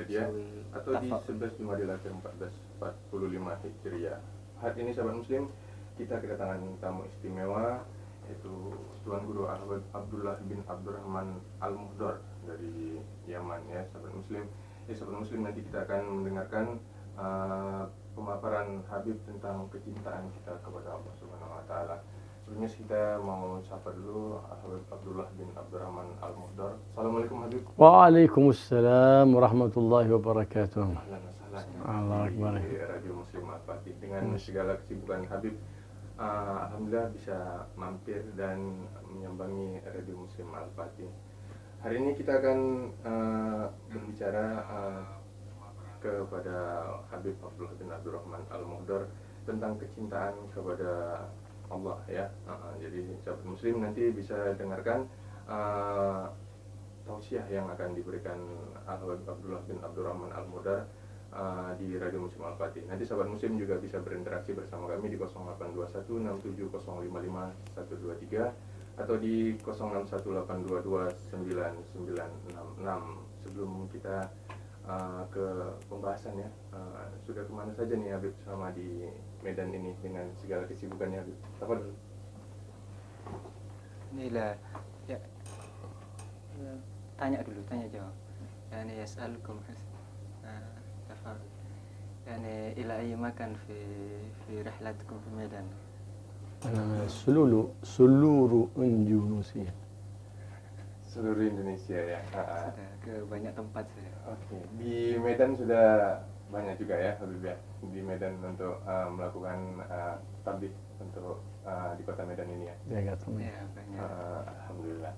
Miladiyah atau di 11 Jumadil Akhir 1445 Hijriah. Hari ini sahabat muslim, kita kedatangan tamu istimewa, yaitu Tuan Guru Abdullah bin Abdurrahman Al-Muhdar dari Yaman, ya sahabat muslim. Sahabat muslim, nanti kita akan mendengarkan pemaparan Habib tentang kecintaan kita kepada Allah Subhanahu wa taala. Sebelumnya kita mau sapa dulu Habib Abdullah bin Abdurrahman Al-Muhdar. Assalamualaikum Habib. Waalaikumsalam warahmatullahi wabarakatuh. Allah Akbar. Di Radio Muslim Al-Fatih, dengan segala kesibukan Habib, alhamdulillah bisa mampir dan menyambangi Radio Muslim Al-Fatih. Hari ini kita akan berbicara kepada Habib Abdullah bin Abdurrahman Al-Muhdar tentang kecintaan kepada Allah, ya. Jadi sahabat muslim nanti bisa dengarkan tausiah yang akan diberikan Habib Abdullah bin Abdurrahman Al-Muhdar di Radio Muslim Al-Fatih. Nanti sahabat muslim juga bisa berinteraksi bersama kami di 082167055123 atau di 0618229966. Sebelum kita ke pembahasan, ya, sudah kemana saja nih Habib selama di Medan ini dengan segala kesibukannya, Habib? Apa dulu? Inilah ya, tanya jawab. Yani yas'alukum يعني إلى أي مكان في رحلتكم في ميدان؟ أنا من سلور إندونيسيا. Seluruh Indonesia, ya. Sudah ke banyak tempat saya. Oke. Di Medan sudah banyak juga, ya Habib, ya, di Medan untuk melakukan tabligh untuk di kota Medan ini, ya. Ya, banyak. Alhamdulillah.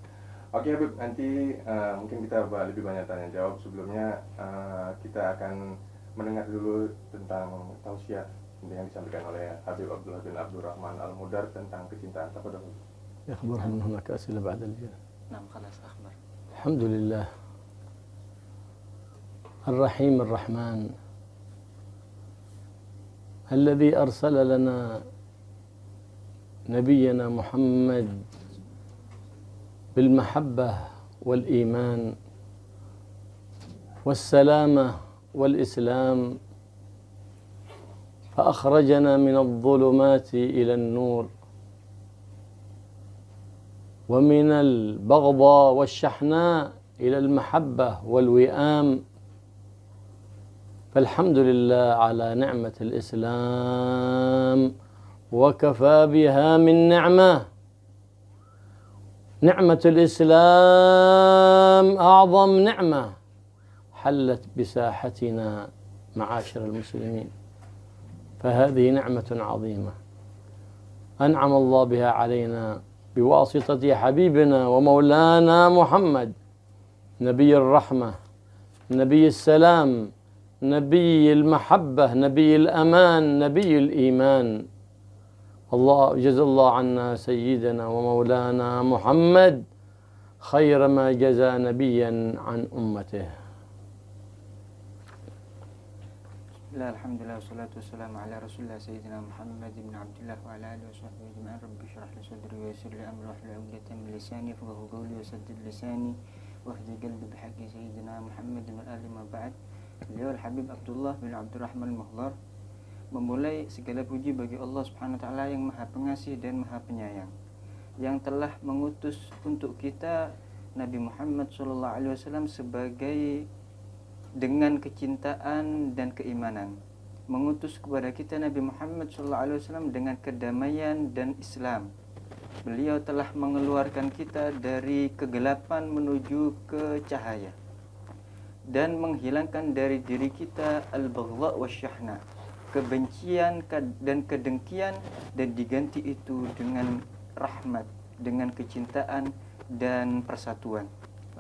Oke Habib, nanti mungkin kita lebih banyak tanya jawab. Sebelumnya kita akan mendengar dulu tentang tausiah yang disampaikan oleh Habib Abdullah bin Abdurrahman Al-Muhdar tentang kecintaan. Apa dulu? يخبرهم هناك أسئلة بعد الجنة. نعم خلاص أخبر. الحمد لله الرحيم الرحمن الذي أرسل لنا نبينا محمد بالمحبة والإيمان والسلامة والإسلام، فأخرجنا من الظلمات إلى النور ومن البغضاء والشحناء إلى المحبة والوئام. فالحمد لله على نعمة الإسلام، وكفى بها من نعمة. نعمة الإسلام أعظم نعمة حلت بساحتنا معاشر المسلمين، فهذه نعمة عظيمة أنعم الله بها علينا بواسطة حبيبنا ومولانا محمد، نبي الرحمة، نبي السلام، نبي المحبة، نبي الأمان، نبي الإيمان. الله جزا الله عنا سيدنا ومولانا محمد خير ما جزى نبيا عن أمته. Alhamdulillah wassalatu wassalamu ala rasulillah sayyidina Muhammad ibn Abdullah wa ala alihi wa sahbihi ajma'in. Rabbi shrah li sadri wa yassir li amri wahlul 'uqdatam min lisani yafqahu qawli wa saddid lisani wahdi qalbi bihaqqi sayyidina Muhammad wa ali ma ba'd. Beliau Habib Abdullah bin Abdurrahman Al-Muhdar memulai segala puji bagi Allah Subhanahu wa taala yang Maha Pengasih dan Maha Penyayang, yang telah mengutus untuk kita Nabi Muhammad sallallahu alaihi wasallam sebagai dengan kecintaan dan keimanan, mengutus kepada kita Nabi Muhammad SAW dengan kedamaian dan Islam. Beliau telah mengeluarkan kita dari kegelapan menuju ke cahaya dan menghilangkan dari diri kita al-baghdha wasyahna, kebencian dan kedengkian, dan diganti itu dengan rahmat, dengan kecintaan dan persatuan.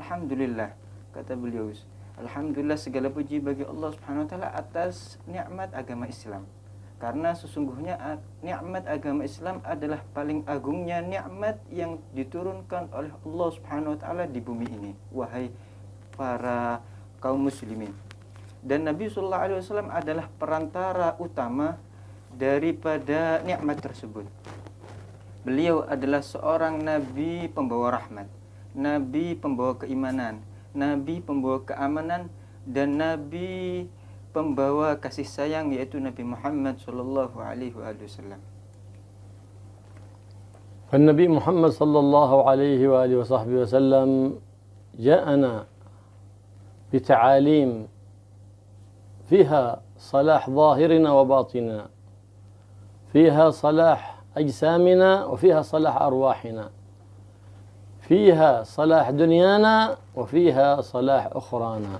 Alhamdulillah, kata beliau, alhamdulillah segala puji bagi Allah Subhanahu wa taala atas nikmat agama Islam. Karena sesungguhnya nikmat agama Islam adalah paling agungnya nikmat yang diturunkan oleh Allah Subhanahu wa taala di bumi ini, wahai para kaum muslimin. Dan Nabi sallallahu alaihi wasallam adalah perantara utama daripada nikmat tersebut. Beliau adalah seorang nabi pembawa rahmat, nabi pembawa keimanan, nabi pembawa keamanan, dan Nabi pembawa kasih sayang, yaitu Nabi Muhammad sallallahu alaihi wasallam. فالنبي محمد صلى الله عليه وآله وصحبه وسلم جاءنا بتعاليم فيها صلاح ظاهرنا وباطننا، فيها صلاح أجسامنا وفيها صلاح أرواحنا، فيها صلاح دنيانا وفيها صلاح أخرانا.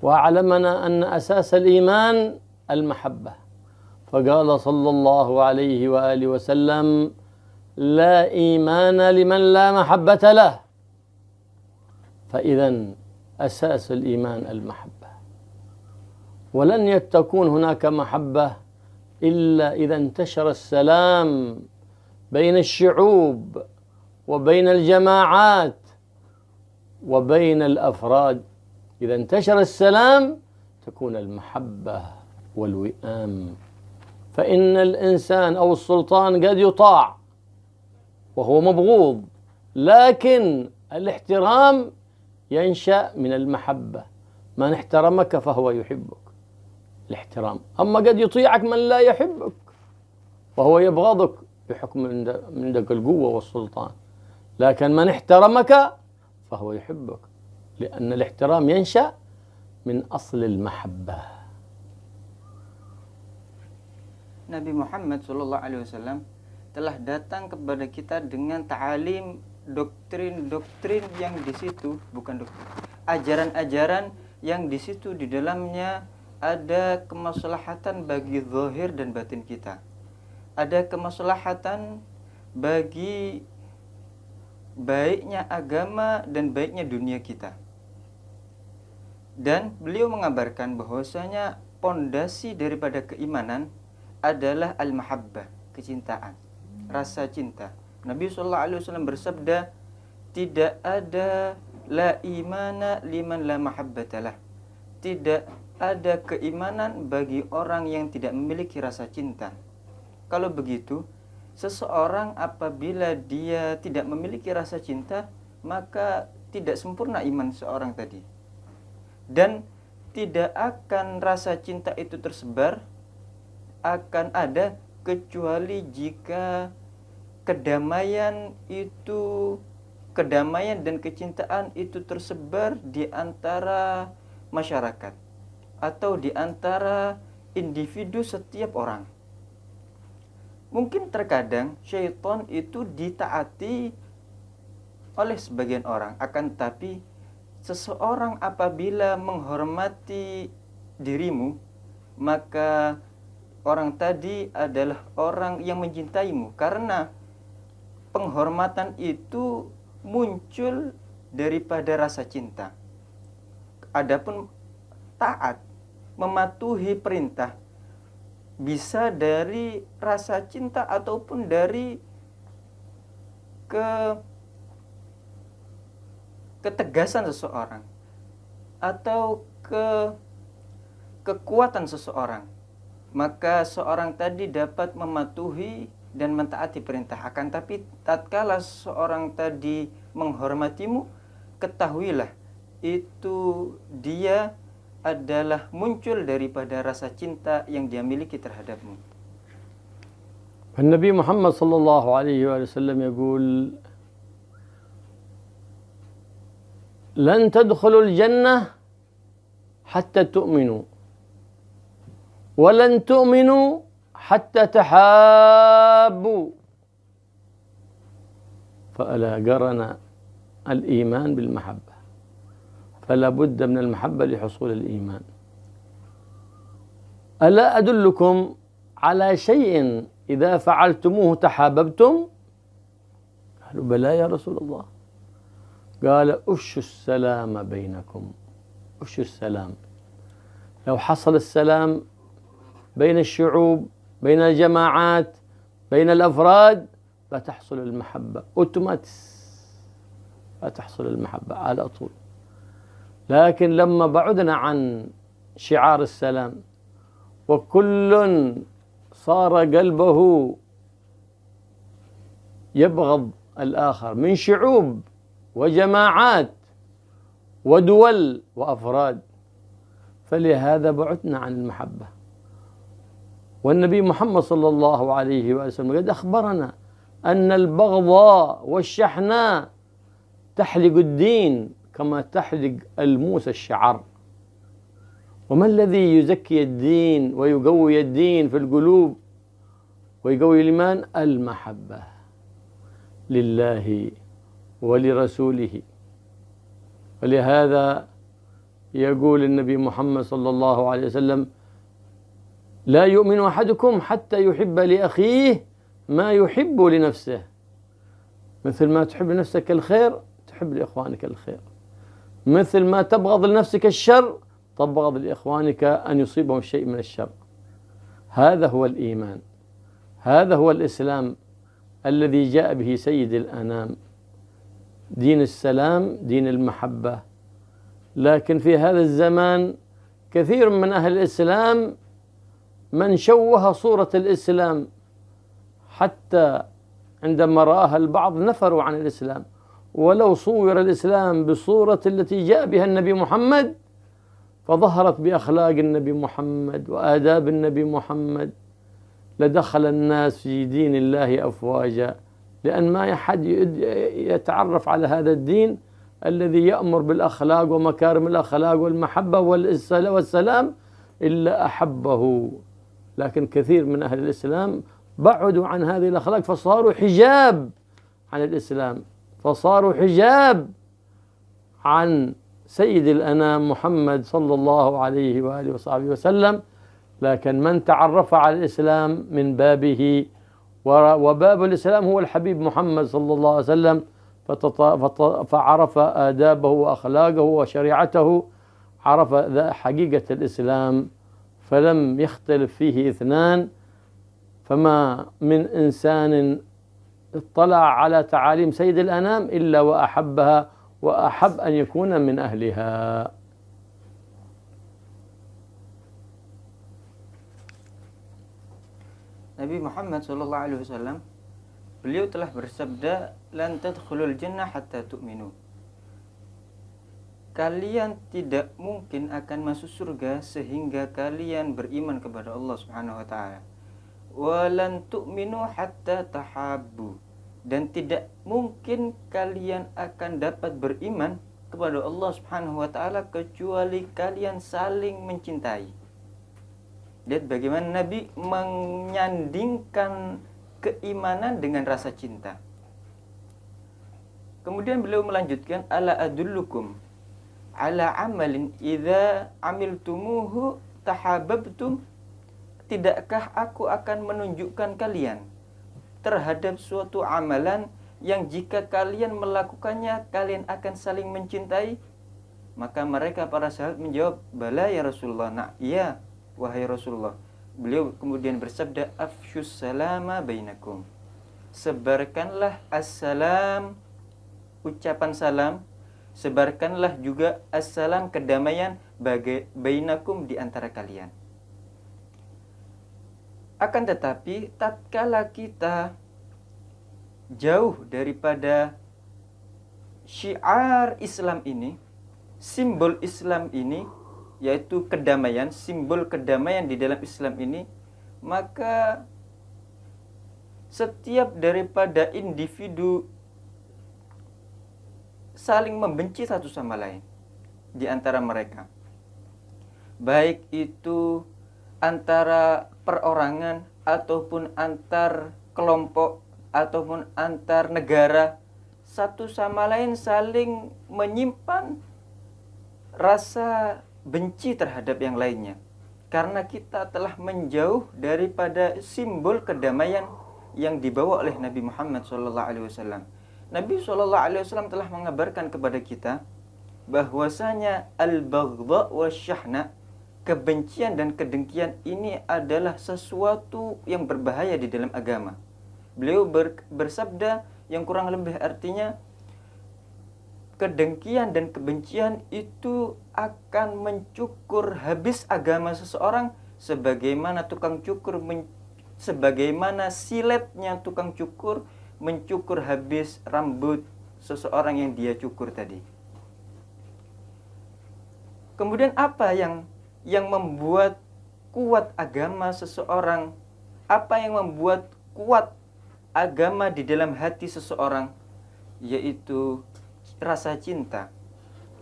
وأعلمنا أن أساس الإيمان المحبة، فقال صلى الله عليه وآله وسلم: لا إيمان لمن لا محبة له. فإذا أساس الإيمان المحبة، ولن تكون هناك محبة إلا إذا انتشر السلام بين الشعوب وبين الجماعات وبين الأفراد. إذا انتشر السلام تكون المحبة والوئام. فإن الإنسان أو السلطان قد يطاع وهو مبغوض، لكن الاحترام ينشأ من المحبة. من احترمك فهو يحبك، الاحترام. أما قد يطيعك من لا يحبك وهو يبغضك بحكم عندك القوة والسلطان، لكن من احترمك فهو يحبك، لأن الاحترام ينشأ من أصل المحبة. Nabi Muhammad sallallahu alaihi wasallam telah datang kepada kita dengan ta'alim, doktrin-doktrin yang di situ, bukan doktrin, ajaran-ajaran yang di situ di dalamnya ada kemaslahatan bagi zahir dan batin kita. Ada kemaslahatan bagi baiknya agama dan baiknya dunia kita. Dan beliau mengabarkan bahwasanya pondasi daripada keimanan adalah al-mahabbah, kecintaan, rasa cinta. Nabi SAW bersabda, tidak ada la imana liman la mahabbatalah. Tidak ada keimanan bagi orang yang tidak memiliki rasa cinta. Kalau begitu, seseorang apabila dia tidak memiliki rasa cinta, maka tidak sempurna iman seorang tadi. Dan tidak akan rasa cinta itu tersebar, akan ada kecuali jika kedamaian dan kecintaan itu tersebar di antara masyarakat atau di antara individu setiap orang. Mungkin terkadang syaitan itu ditaati oleh sebagian orang, akan tetapi seseorang apabila menghormati dirimu, maka orang tadi adalah orang yang mencintaimu, karena penghormatan itu muncul daripada rasa cinta. Adapun taat, mematuhi perintah, bisa dari rasa cinta ataupun dari ketegasan seseorang atau kekuatan seseorang. Maka seorang tadi dapat mematuhi dan mentaati perintah. Akan tapi tatkala seorang tadi menghormatimu, ketahuilah itu dia adalah muncul daripada rasa cinta yang dia miliki terhadapmu. النبي محمد صلى الله عليه وسلم يقول: لن تدخلوا الجنة حتى تؤمنوا، ولن تؤمنوا حتى تحابوا. فألا قرن الإيمان بالمحبة، فلا بد من المحبة لحصول الإيمان. ألا أدلكم على شيء إذا فعلتموه تحاببتم؟ قالوا: بلى يا رسول الله. قال: أفشوا السلام بينكم. أفشوا السلام. لو حصل السلام بين الشعوب، بين الجماعات، بين الأفراد، فتحصل المحبة أوتوماتيس، فتحصل المحبة على طول. لكن لما بعدنا عن شعار السلام وكل صار قلبه يبغض الآخر من شعوب وجماعات ودول وأفراد. فلهذا بعدنا عن المحبة. والنبي محمد صلى الله عليه وسلم قد أخبرنا أن البغضاء والشحناء تحلق الدين كما تحلق الموس الشعر. وما الذي يزكي الدين ويقوي الدين في القلوب ويقوي الإيمان؟ المحبة لله ولرسوله. ولهذا يقول النبي محمد صلى الله عليه وسلم: لا يؤمن أحدكم حتى يحب لأخيه ما يحب لنفسه. مثل ما تحب لنفسك الخير تحب لإخوانك الخير، مثل ما تبغض لنفسك الشر تبغض لإخوانك أن يصيبهم شيء من الشر. هذا هو الإيمان، هذا هو الإسلام الذي جاء به سيد الأنام، دين السلام، دين المحبة. لكن في هذا الزمان كثير من أهل الإسلام من شوه صورة الإسلام، حتى عندما رآها البعض نفروا عن الإسلام. ولو صور الإسلام بصورة التي جاء بها النبي محمد فظهرت بأخلاق النبي محمد وآداب النبي محمد لدخل الناس في دين الله أفواجا، لأن ما أحد يتعرف على هذا الدين الذي يأمر بالأخلاق ومكارم الأخلاق والمحبة والسلام إلا أحبه. لكن كثير من أهل الإسلام بعدوا عن هذه الأخلاق فصاروا حجاب عن الإسلام، فصاروا حجاب عن سيد الأنام محمد صلى الله عليه وآله وصحبه وسلم. لكن من تعرف على الإسلام من بابه، وباب الإسلام هو الحبيب محمد صلى الله عليه وسلم، فعرف آدابه وأخلاقه وشريعته، عرف حقيقة الإسلام فلم يختلف فيه اثنان. فما من إنسان اطلع على تعاليم سيد الأنام إلا وأحبها وأحب أن يكون من أهلها. Nabi Muhammad SAW, beliau telah bersabda, lan tadkhulul jannah hatta tu'minu. Kalian tidak mungkin akan masuk surga sehingga kalian beriman kepada Allah Subhanahu wa taala. Walan tu'minu hatta tahabbu. Dan tidak mungkin kalian akan dapat beriman kepada Allah Subhanahu wa taala kecuali kalian saling mencintai. Lihat bagaimana Nabi menyandingkan keimanan dengan rasa cinta. Kemudian beliau melanjutkan, ala adullukum ala amalin idza amiltumuhu tahabbabtum. Tidakkah aku akan menunjukkan kalian terhadap suatu amalan yang jika kalian melakukannya kalian akan saling mencintai? Maka mereka para sahabat menjawab, bala ya Rasulullah. Nah, iya wahai Rasulullah. Beliau kemudian bersabda, afsyus salama bainakum. Sebarkanlah assalam, ucapan salam. Sebarkanlah juga assalam, kedamaian bainakum, di antara kalian. Akan tetapi tatkala kita jauh daripada syiar Islam ini, simbol Islam ini, yaitu kedamaian, simbol kedamaian di dalam Islam ini, maka setiap daripada individu saling membenci satu sama lain di antara mereka. Baik itu antara perorangan ataupun antar kelompok ataupun antar negara, satu sama lain saling menyimpan rasa benci terhadap yang lainnya, karena kita telah menjauh daripada simbol kedamaian yang dibawa oleh Nabi Muhammad SAW. Nabi SAW telah mengabarkan kepada kita bahwasanya al-baghdha wasyahna, kebencian dan kedengkian ini adalah sesuatu yang berbahaya di dalam agama. Beliau bersabda yang kurang lebih artinya, kedengkian dan kebencian itu akan mencukur habis agama seseorang sebagaimana sebagaimana siletnya tukang cukur mencukur habis rambut seseorang yang dia cukur tadi. Kemudian apa yang membuat kuat agama seseorang? Apa yang membuat kuat agama di dalam hati seseorang? Yaitu rasa cinta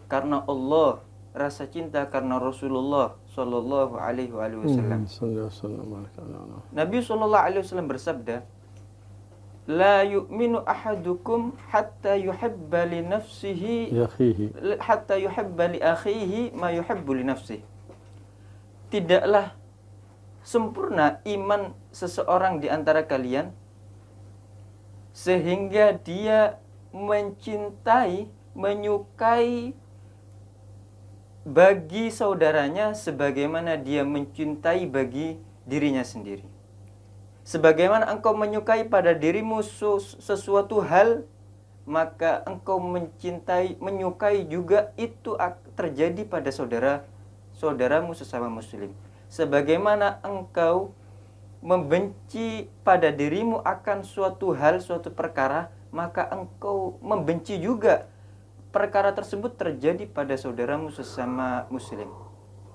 karena Allah, rasa cinta karena Rasulullah Sallallahu Alaihi Wasallam. Nabi Sallallahu Alaihi Wasallam bersabda, "La yu'minu ahadukum hatta yuhibba li nafsihi hatta yuhibba li akhihi ma yuhibbu li nafsihi." Tidaklah sempurna iman seseorang di antara kalian sehingga dia mencintai, menyukai bagi saudaranya sebagaimana dia mencintai bagi dirinya sendiri. Sebagaimana engkau menyukai pada dirimu sesuatu hal, maka engkau menyukai juga itu terjadi pada saudaramu sesama muslim. Sebagaimana engkau membenci pada dirimu akan suatu hal, suatu perkara, maka engkau membenci juga perkara tersebut terjadi pada saudaramu sesama muslim.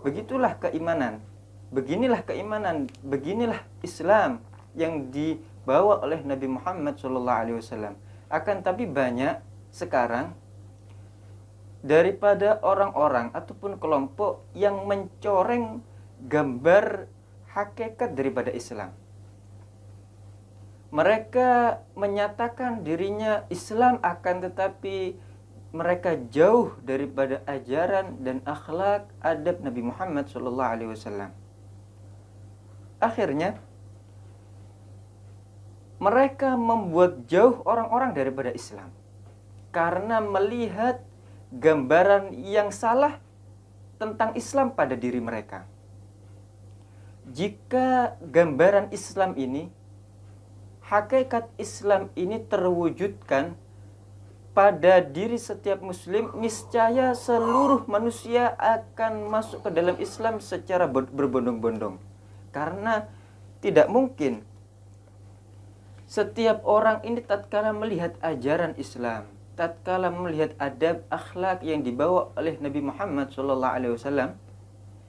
Begitulah keimanan. Beginilah keimanan, beginilah Islam yang dibawa oleh Nabi Muhammad SAW. Akan tapi banyak sekarang daripada orang-orang ataupun kelompok yang mencoreng gambar hakikat daripada Islam. Mereka menyatakan dirinya Islam, akan tetapi mereka jauh daripada ajaran dan akhlak adab Nabi Muhammad SAW. Akhirnya mereka membuat jauh orang-orang daripada Islam karena melihat gambaran yang salah tentang Islam pada diri mereka. Jika gambaran Islam ini, hakikat Islam ini terwujudkan pada diri setiap muslim, niscaya seluruh manusia akan masuk ke dalam Islam secara berbondong-bondong. Karena tidak mungkin setiap orang ini tatkala melihat ajaran Islam, tatkala melihat adab akhlak yang dibawa oleh Nabi Muhammad SAW,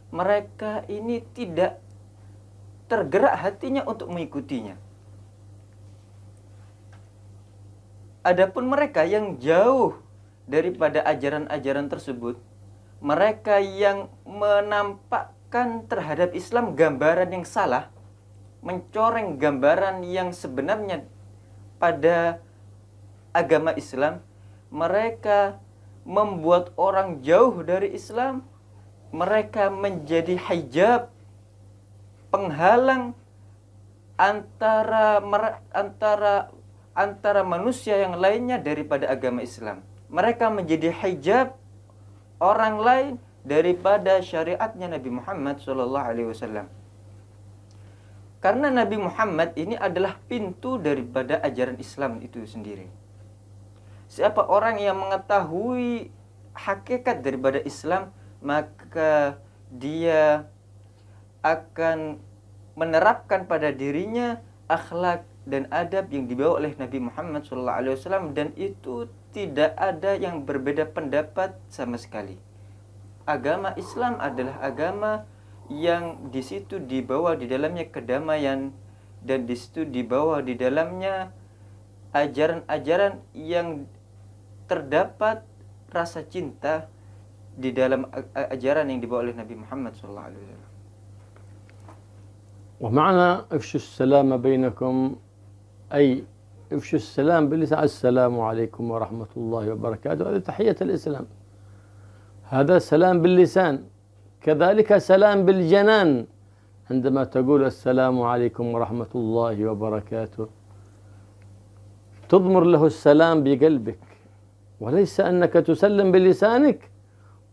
mereka ini tidak tergerak hatinya untuk mengikutinya. Adapun mereka yang jauh daripada ajaran-ajaran tersebut, mereka yang menampakkan terhadap Islam gambaran yang salah, mencoreng gambaran yang sebenarnya pada agama Islam, mereka membuat orang jauh dari Islam, mereka menjadi hijab, penghalang antara manusia yang lainnya daripada agama Islam. Mereka menjadi hijab orang lain daripada syariatnya Nabi Muhammad SAW. Karena Nabi Muhammad ini adalah pintu daripada ajaran Islam itu sendiri. Siapa orang yang mengetahui hakikat daripada Islam, maka dia akan menerapkan pada dirinya akhlak dan adab yang dibawa oleh Nabi Muhammad SAW, dan itu tidak ada yang berbeda pendapat sama sekali. Agama Islam adalah agama yang di situ dibawa di dalamnya kedamaian, dan di situ dibawa di dalamnya ajaran-ajaran yang terdapat rasa cinta di dalam ajaran yang dibawa oleh Nabi Muhammad SAW. ومعنى افشوا السلام بينكم أي افشوا السلام باللسان، السلام عليكم ورحمة الله وبركاته، هذه تحية الإسلام. هذا سلام باللسان، كذلك سلام بالجنان عندما تقول السلام عليكم ورحمة الله وبركاته، تضمر له السلام بقلبك، وليس أنك تسلم بلسانك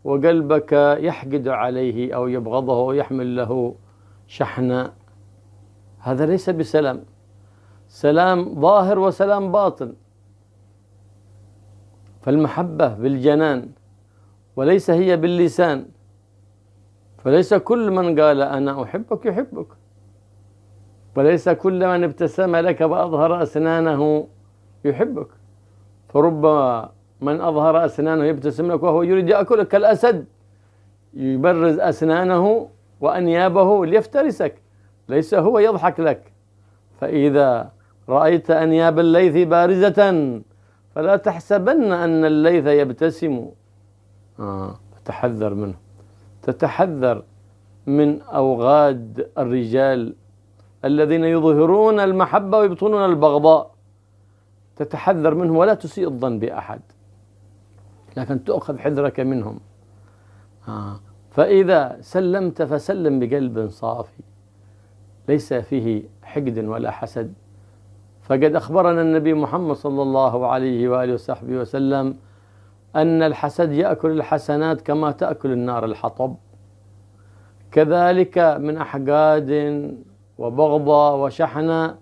وقلبك يحقد عليه أو يبغضه أو يحمل له شحنة. هذا ليس بسلام. سلام ظاهر وسلام باطن. فالمحبة بالجنان وليس هي باللسان. فليس كل من قال أنا أحبك يحبك، وليس كل من ابتسم لك وأظهر أسنانه يحبك. فربما من أظهر أسنانه يبتسم لك وهو يريد يأكلك كالأسد يبرز أسنانه وأنيابه ليفترسك، ليس هو يضحك لك. فإذا رأيت أنياب الليث بارزة فلا تحسبن أن الليث يبتسم. تحذر منه، تتحذر من أوغاد الرجال الذين يظهرون المحبة ويبطنون البغضاء، تتحذر منهم ولا تسيء الظن بأحد، لكن تأخذ حذرك منهم. فإذا سلمت فسلم بقلب صافي ليس فيه حقد ولا حسد. فقد أخبرنا النبي محمد صلى الله عليه وآله وصحبه وسلم أن الحسد يأكل الحسنات كما تأكل النار الحطب، كذلك من أحقاد وبغضة وشحنة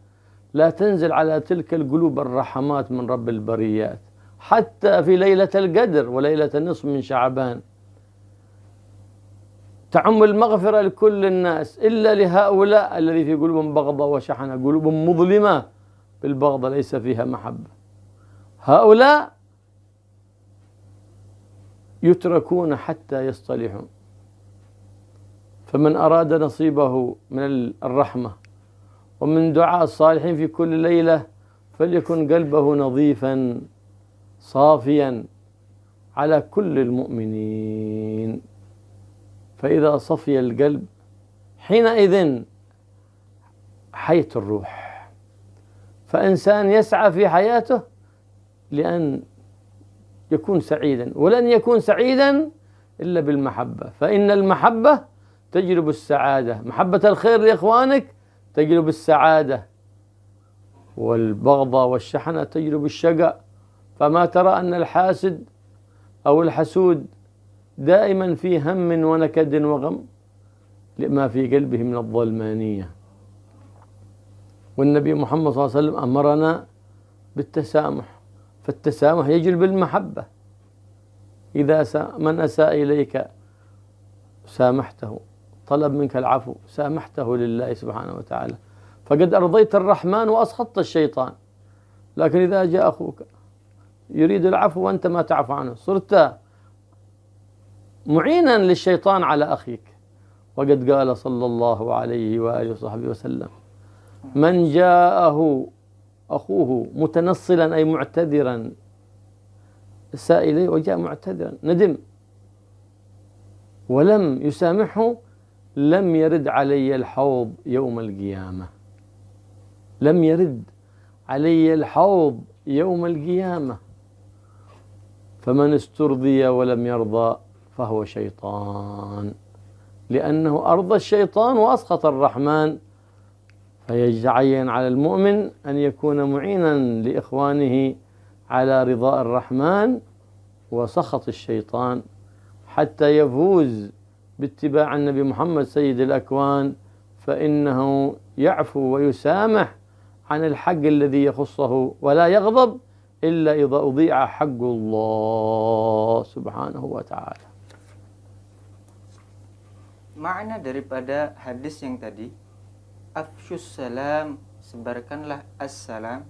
لا تنزل على تلك القلوب الرحمات من رب البريات حتى في ليلة القدر وليلة النصف من شعبان، تعم المغفرة لكل الناس إلا لهؤلاء الذي في قلوبهم بغضة وشحنة، قلوبهم مظلمة بالبغضة ليس فيها محبة. هؤلاء يتركون حتى يصطلحون. فمن أراد نصيبه من الرحمة ومن دعاء الصالحين في كل ليلة فليكن قلبه نظيفا صافيا على كل المؤمنين. فإذا صفي القلب حينئذ حيت الروح، فإنسان يسعى في حياته لأن يكون سعيدا، ولن يكون سعيدا إلا بالمحبة، فإن المحبة تجلب السعادة، محبة الخير لإخوانك تجلب السعادة، والبغضة والشحنة تجلب الشقاء. فما ترى أن الحاسد أو الحسود دائما في هم ونكد وغم لما في قلبه من الظلمانية. والنبي محمد صلى الله عليه وسلم أمرنا بالتسامح، فالتسامح يجلب المحبة. إذا من أساء إليك سامحته، طلب منك العفو سامحته لله سبحانه وتعالى، فقد أرضيت الرحمن وأسخطت الشيطان. لكن إذا جاء أخوك يريد العفو وأنت ما تعفو عنه صرت معينا للشيطان على أخيك. وقد قال صلى الله عليه وآله وصحبه وسلم: من جاءه أخوه متنصلا أي معتذرا، أساء إليه وجاء معتذرا ندم ولم يسامحه لم يرد علي الحوض يوم القيامة، لم يرد علي الحوض يوم القيامة. فمن استرضي ولم يرضى فهو شيطان، لأنه أرضى الشيطان وأسخط الرحمن. فيتعين على المؤمن أن يكون معينا لإخوانه على رضاء الرحمن وسخط الشيطان حتى يفوز باتباع النبي محمد سيد الأكوان، فإنه يعفو ويسامح عن الحق الذي يخصه ولا يغضب إلا إذا أضيع حق الله سبحانه وتعالى. Makna daripada hadis yang tadi, afsyus salam, sebarkanlah assalam.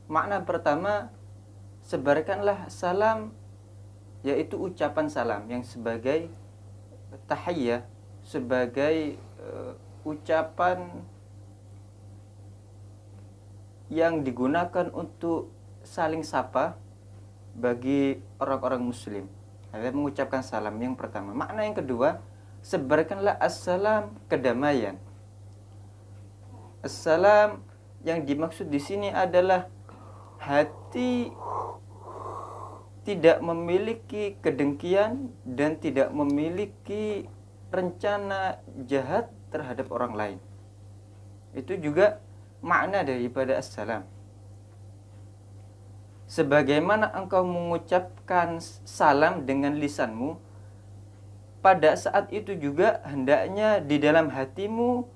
Makna pertama, sebarkanlah salam, yaitu ucapan salam yang sebagai tahiyyah, sebagai ucapan yang digunakan untuk saling sapa bagi orang-orang muslim. Ada mengucapkan salam yang pertama. Makna yang kedua, sebarkanlah assalam, kedamaian. Assalam yang dimaksud di sini adalah hati tidak memiliki kedengkian dan tidak memiliki rencana jahat terhadap orang lain. Itu juga makna daripada assalam. Sebagaimana engkau mengucapkan salam dengan lisanmu, pada saat itu juga hendaknya di dalam hatimu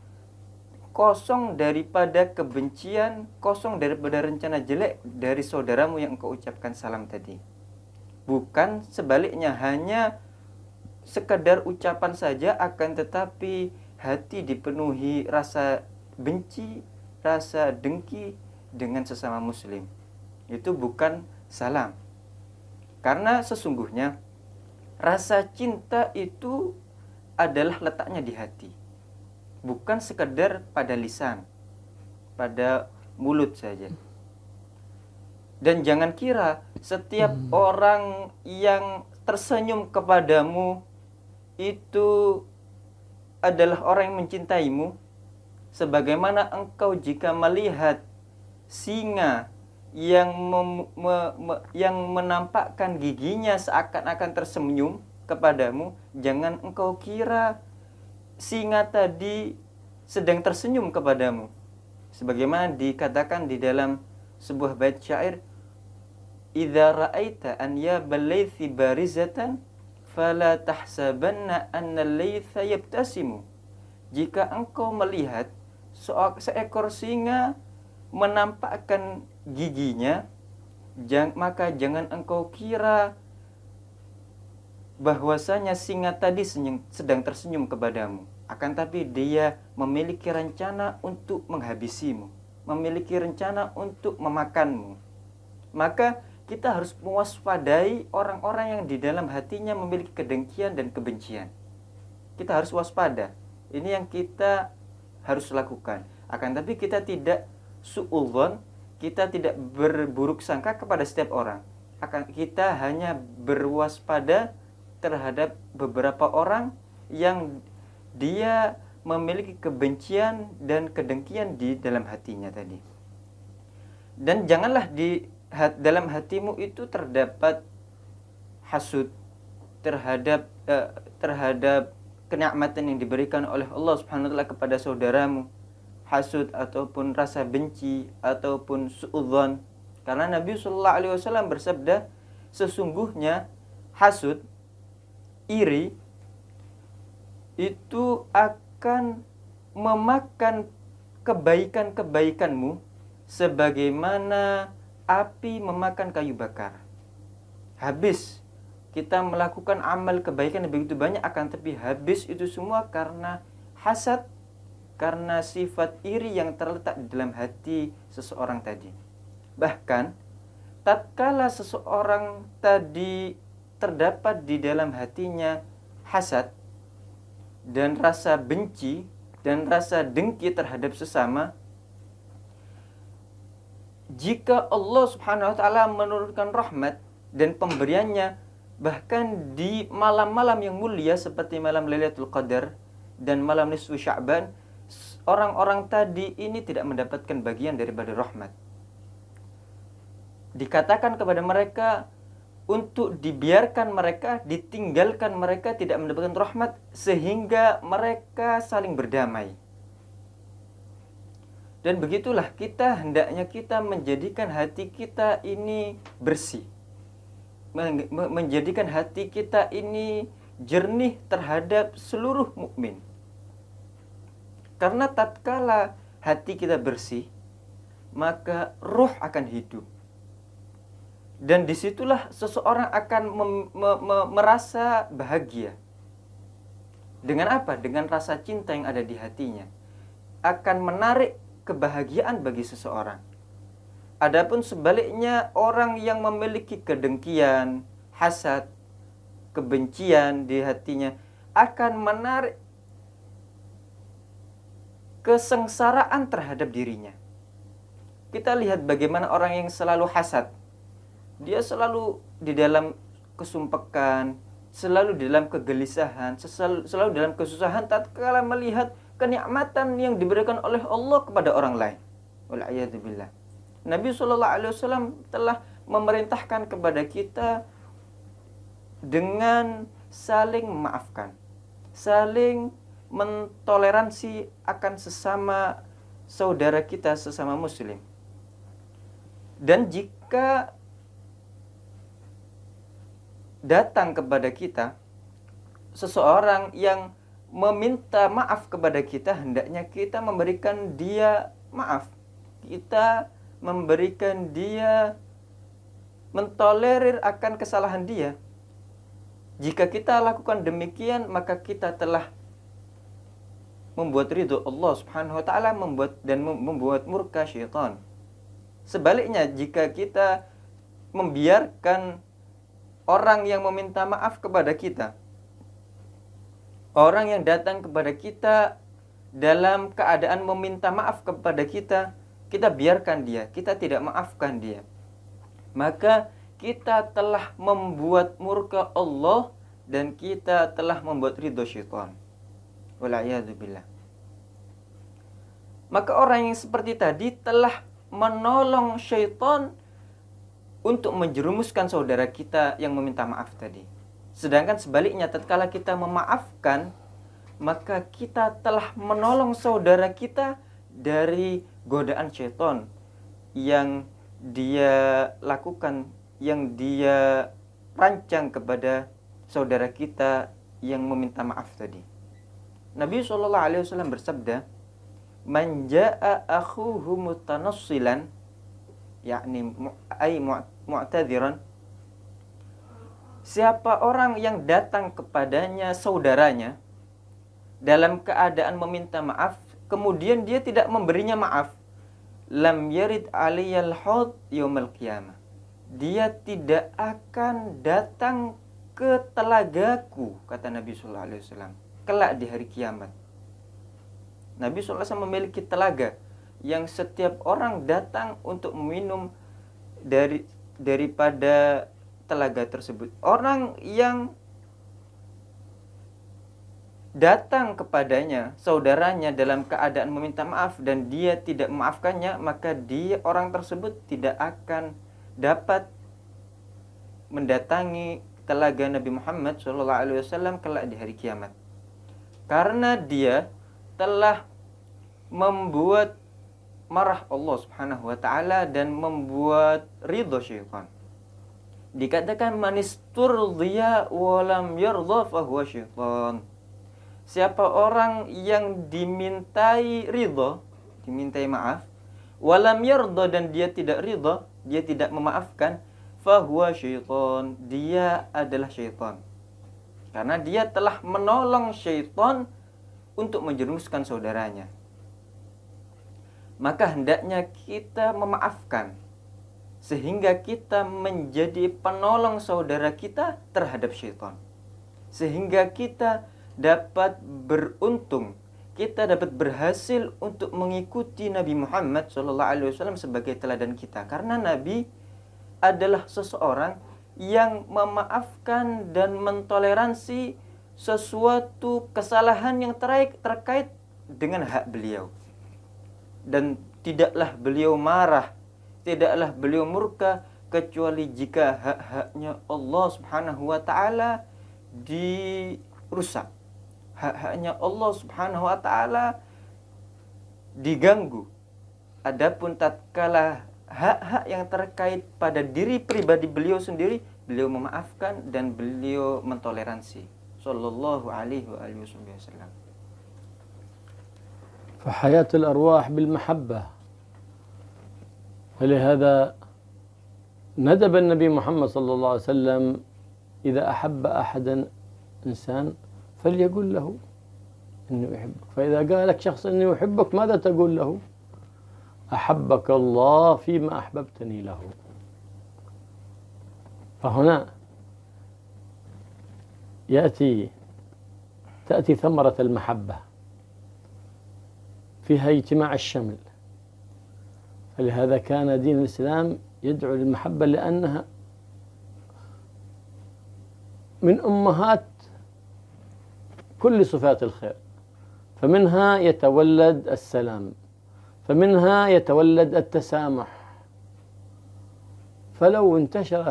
kosong daripada kebencian, kosong daripada rencana jelek dari saudaramu yang engkau ucapkan salam tadi. Bukan sebaliknya, hanya sekadar ucapan saja akan tetapi hati dipenuhi rasa benci, rasa dengki dengan sesama muslim. Itu bukan salam. Karena sesungguhnya Rasa cinta itu adalah letaknya di hati, bukan sekedar pada lisan, pada mulut saja. Dan jangan kira setiap orang yang tersenyum kepadamu itu adalah orang yang mencintaimu, sebagaimana engkau jika melihat singa yang yang menampakkan giginya seakan-akan tersenyum kepadamu, jangan engkau kira singa tadi sedang tersenyum kepadamu. Sebagaimana dikatakan di dalam sebuah bait syair, "Idza ra'aita an ya balaythi barizatan fala tahsabanna anna al-laytha yabtasimu." Jika engkau melihat seekor singa menampakkan giginya, maka jangan engkau kira bahwasanya singa tadi sedang tersenyum kepadamu. Akan tapi dia memiliki rencana untuk menghabisimu, memiliki rencana untuk memakanmu. Maka kita harus mewaspadai orang-orang yang di dalam hatinya memiliki kedengkian dan kebencian. Kita harus waspada. Ini yang kita harus lakukan. Akan tapi kita tidak su'udzon, kita tidak berburuk sangka kepada setiap orang. Kita hanya berwaspada terhadap beberapa orang yang dia memiliki kebencian dan kedengkian di dalam hatinya tadi. Dan janganlah di dalam hatimu itu terdapat hasud terhadap kenikmatan yang diberikan oleh Allah Subhanahu wa taala kepada saudaramu, hasud ataupun rasa benci ataupun suudzon. Karena Nabi sallallahu alaihi wasallam bersabda, sesungguhnya hasud, iri itu akan memakan kebaikan-kebaikanmu sebagaimana api memakan kayu bakar. Habis kita melakukan amal kebaikan yang begitu banyak, akan tapi habis itu semua karena hasad, karena sifat iri yang terletak di dalam hati seseorang tadi. Bahkan tatkala seseorang tadi terdapat di dalam hatinya hasad dan rasa benci dan rasa dengki terhadap sesama, jika Allah Subhanahu wa taala menurunkan rahmat dan pemberiannya bahkan di malam-malam yang mulia seperti malam Lailatul Qadar dan malam nisfu Sya'ban, orang-orang tadi ini tidak mendapatkan bagian daripada rahmat. Dikatakan kepada mereka untuk dibiarkan mereka, ditinggalkan mereka tidak mendapatkan rahmat sehingga mereka saling berdamai. Dan begitulah hendaknya kita menjadikan hati kita ini bersih, menjadikan hati kita ini jernih terhadap seluruh mukmin. Karena tatkala hati kita bersih, maka ruh akan hidup. Dan disitulah seseorang akan merasa bahagia. Dengan apa? Dengan rasa cinta yang ada di hatinya. Akan menarik kebahagiaan bagi seseorang. Adapun sebaliknya, orang yang memiliki kedengkian, hasad, kebencian di hatinya akan menarik kesengsaraan terhadap dirinya. Kita lihat bagaimana orang yang selalu hasad. Dia selalu di dalam kesumpekan, selalu di dalam kegelisahan, selalu dalam kesusahan tatkala melihat kenikmatan yang diberikan oleh Allah kepada orang lain. Wal'iyadzubillah. Nabi SAW telah memerintahkan kepada kita dengan saling memaafkan, saling mentoleransi akan sesama saudara kita, sesama muslim. Dan jika datang kepada kita seseorang yang meminta maaf kepada kita, hendaknya kita memberikan dia maaf. Kita memberikan dia, mentolerir akan kesalahan dia. Jika kita lakukan demikian, maka kita telah membuat ridho Allah Subhanahu wa taala, membuat murka syaitan. Sebaliknya, jika kita membiarkan orang yang meminta maaf kepada kita, orang yang datang kepada kita dalam keadaan meminta maaf kepada kita, kita biarkan dia, kita tidak maafkan dia, maka kita telah membuat murka Allah dan kita telah membuat ridho syaitan. Wal'iyadzubillah. Maka orang yang seperti tadi telah menolong syaitan untuk menjerumuskan saudara kita yang meminta maaf tadi. Sedangkan sebaliknya, tatkala kita memaafkan, maka kita telah menolong saudara kita dari godaan syaitan yang dia lakukan, yang dia rancang kepada saudara kita yang meminta maaf tadi. Nabi SAW bersabda, "Man jaa akhuhu mutanassilan," yakni ay mu'tadziran, siapa orang yang datang kepadanya saudaranya dalam keadaan meminta maaf, kemudian dia tidak memberinya maaf, lam yarid aliyal haud yaumal qiyamah, dia tidak akan datang ke telagaku, kata Nabi SAW, kelak di hari kiamat. Nabi SAW memiliki telaga yang setiap orang datang untuk meminum daripada telaga tersebut. Orang yang datang kepadanya saudaranya dalam keadaan meminta maaf dan dia tidak memaafkannya, maka orang tersebut tidak akan dapat mendatangi telaga Nabi Muhammad SAW kelak di hari kiamat, karena dia telah membuat marah Allah Subhanahu wa taala dan membuat ridho syaitan. Dikatakan manisturdiya walam yardha fahuwa syaitan. Siapa orang yang dimintai ridho, dimintai maaf, walam yardha, dan dia tidak ridho, dia tidak memaafkan, fahuwa syaitan, dia adalah syaitan. Karena dia telah menolong syaitan untuk menjerumuskan saudaranya. Maka hendaknya kita memaafkan, sehingga kita menjadi penolong saudara kita terhadap syaitan, sehingga kita dapat beruntung, kita dapat berhasil untuk mengikuti Nabi Muhammad SAW sebagai teladan kita. Karena Nabi adalah seseorang yang memaafkan dan mentoleransi sesuatu kesalahan yang terkait dengan hak beliau. Dan tidaklah beliau marah, tidaklah beliau murka, kecuali jika hak-haknya Allah Subhanahu wa taala dirusak. Hak-haknya Allah Subhanahu wa taala diganggu. Adapun tatkala hak-hak yang terkait pada diri pribadi beliau sendiri, beliau memaafkan dan beliau mentoleransi. Sallallahu alaihi wasallam. فحياة الأرواح بالمحبة، ولهذا ندب النبي محمد صلى الله عليه وسلم إذا أحب أحدا إنسان فليقول له إني أحبك، فإذا قال لك شخص إني أحبك ماذا تقول له؟ أحبك الله فيما أحببتني له. فهنا تأتي ثمرة المحبة، فيها اجتماع الشمل. فلهذا كان دين الإسلام يدعو للمحبة، لأنها من أمهات كل صفات الخير، فمنها يتولد السلام، فمنها يتولد التسامح. فلو انتشر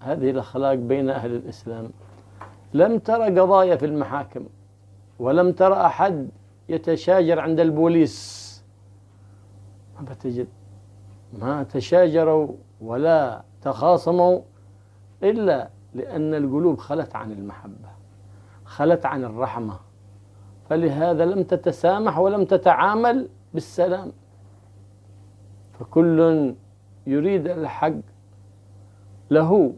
هذه الأخلاق بين أهل الإسلام لم ترى قضايا في المحاكم، ولم ترى أحد يتشاجر عند البوليس. ما بتجد، ما تشاجروا ولا تخاصموا إلا لأن القلوب خلت عن المحبة، خلت عن الرحمة، فلهذا لم تتسامح ولم تتعامل بالسلام. فكل يريد الحق له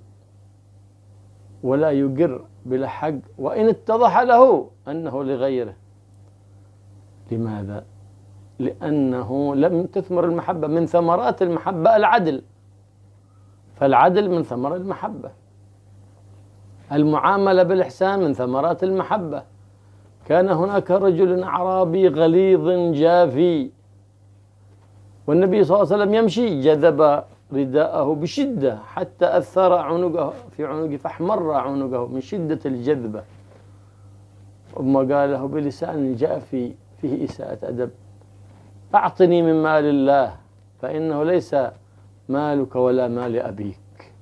ولا يقر بالحق، وإن اتضح له أنه لغيره. لماذا؟ لأنه لم تثمر المحبة. من ثمرات المحبة العدل، فالعدل من ثمر المحبة. المعاملة بالإحسان من ثمرات المحبة. كان هناك رجل أعرابي غليظ جافي، والنبي صلى الله عليه وسلم يمشي، جذب رداءه بشدة حتى أثر عنقه في عنقه فاحمر عنقه من شدة الجذبة. ثم قال له بلسان جافي فيه إساءة أدب: أعطني من مال الله فإنه ليس مالك ولا مال أبيك.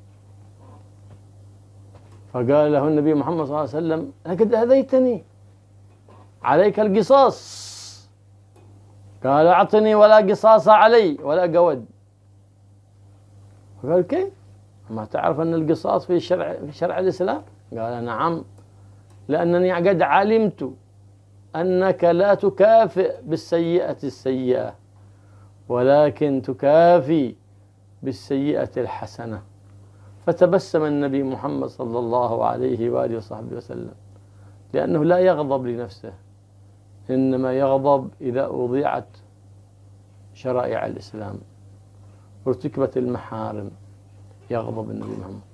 فقال له النبي محمد صلى الله عليه وسلم: لقد أذيتني، عليك القصاص. قال: أعطني ولا قصاص علي ولا قود. فقال: كيف؟ ما تعرف أن القصاص في شرع الإسلام؟ قال: نعم، لأنني قد علمت أنك لا تكافئ بالسيئة السيئة، ولكن تكافي بالسيئة الحسنة. فتبسم النبي محمد صلى الله عليه وآله وصحبه وسلم، لأنه لا يغضب لنفسه، إنما يغضب إذا أضيعت شرائع الإسلام، ارتكبت المحارم، يغضب النبي محمد.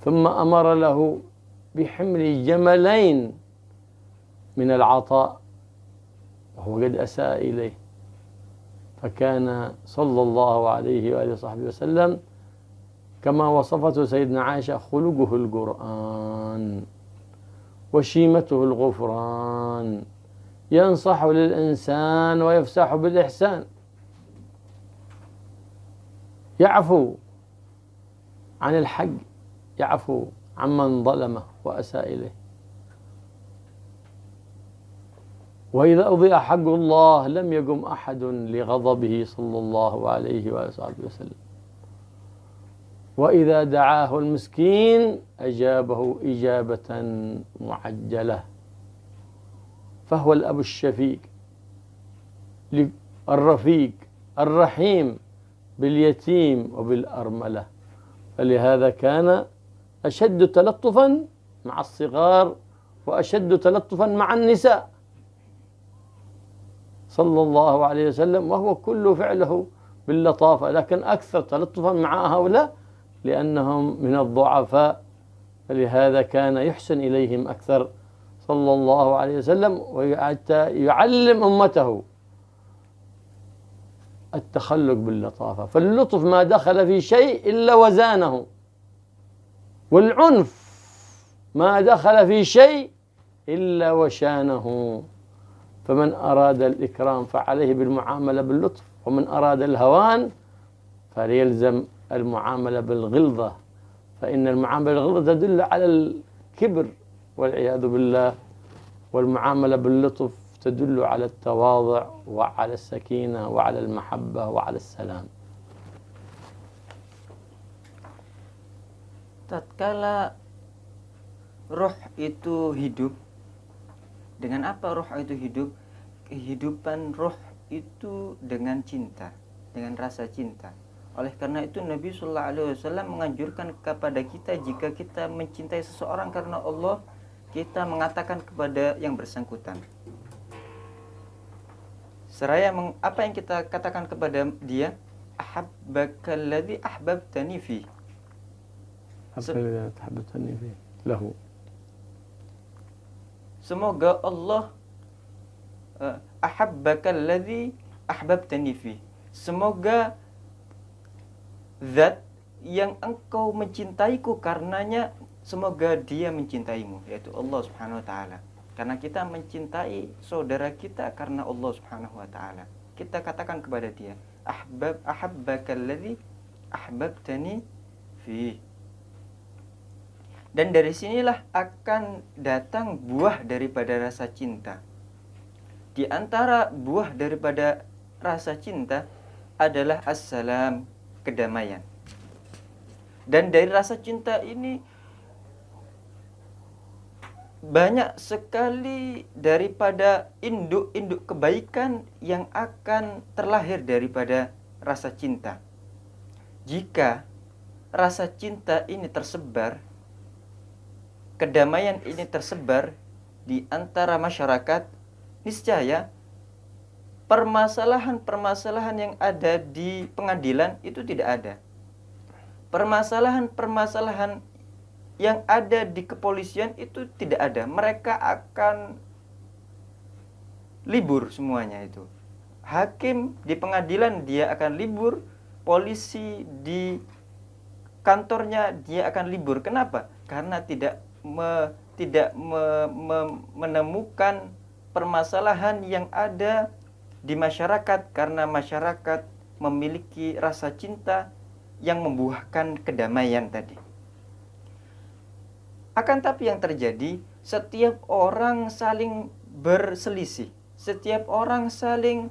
ثم أمر له بحمل جملين من العطاء وهو قد أساء إليه. فكان صلى الله عليه وآله وصحبه وسلم كما وصفته سيدنا عائشة: خلقه القرآن وشيمته الغفران، ينصح للإنسان ويفسح بالإحسان، يعفو عن الحق، يعفو عمن ظلمه وأساء إليه. وإذا أضيع حق الله لم يقم أحد لغضبه صلى الله عليه وآله وسلم. وإذا دعاه المسكين أجابه إجابة معجلة. فهو الأب الشفيق الرفيق الرحيم باليتيم وبالأرملة. فلهذا كان أشد تلطفا مع الصغار وأشد تلطفا مع النساء صلى الله عليه وسلم، وهو كل فعله باللطافة، لكن أكثر تلطفا مع هؤلاء لأنهم من الضعفاء، فلهذا كان يحسن إليهم أكثر صلى الله عليه وسلم، وحتى يعلم أمته التخلق باللطافة. فاللطف ما دخل في شيء إلا وزانه، والعنف ما دخل في شيء إلا وشانه. فمن أراد الإكرام فعليه بالمعاملة باللطف، ومن أراد الهوان فليلزم المعاملة بالغلظة، فإن المعاملة بالغلظة تدل على الكبر والعياذ بالله، والمعاملة باللطف تدل على التواضع وعلى السكينة وعلى المحبة وعلى السلام. Tatkala roh itu hidup, dengan apa roh itu hidup? Kehidupan roh itu dengan cinta, dengan rasa cinta. Oleh karena itu Nabi Sallallahu Alaihi Wasallam menganjurkan kepada kita, jika kita mencintai seseorang karena Allah, kita mengatakan kepada yang bersangkutan, seraya apa yang kita katakan kepada dia, ahabbakalladzi ahbabtani fi. lahu. Semoga Allah ahabbakalladzi ahbabtani fi. Semoga zat yang engkau mencintaiku karenanya, semoga dia mencintaimu, yaitu Allah Subhanahu wa taala. Karena kita mencintai saudara kita karena Allah Subhanahu wa taala, kita katakan kepada dia, ahabbakalladzi ahbabtani fi. Dan dari sinilah akan datang buah daripada rasa cinta. Di antara buah daripada rasa cinta adalah assalam, kedamaian. Dan dari rasa cinta ini banyak sekali daripada induk-induk kebaikan yang akan terlahir daripada rasa cinta. Jika rasa cinta ini tersebar, kedamaian ini tersebar di antara masyarakat, niscaya permasalahan-permasalahan yang ada di pengadilan itu tidak ada. Permasalahan-permasalahan yang ada di kepolisian itu tidak ada. Mereka akan libur semuanya itu. Hakim di pengadilan dia akan libur, polisi di kantornya dia akan libur. Kenapa? Karena tidak menemukan permasalahan yang ada di masyarakat, karena masyarakat memiliki rasa cinta yang membuahkan kedamaian tadi. Akan tapi yang terjadi, setiap orang saling berselisih, setiap orang saling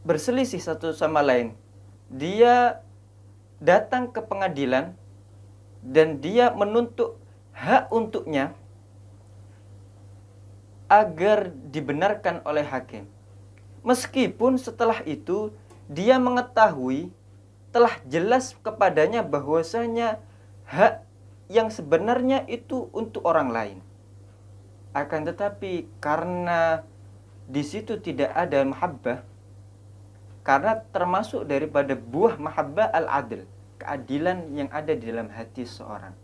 berselisih satu sama lain. Dia datang ke pengadilan dan dia menuntut hak untuknya agar dibenarkan oleh hakim. Meskipun setelah itu dia mengetahui, telah jelas kepadanya bahwasanya hak yang sebenarnya itu untuk orang lain. Akan tetapi karena di situ tidak ada mahabbah, karena termasuk daripada buah mahabbah al-adl, keadilan yang ada di dalam hati seorang.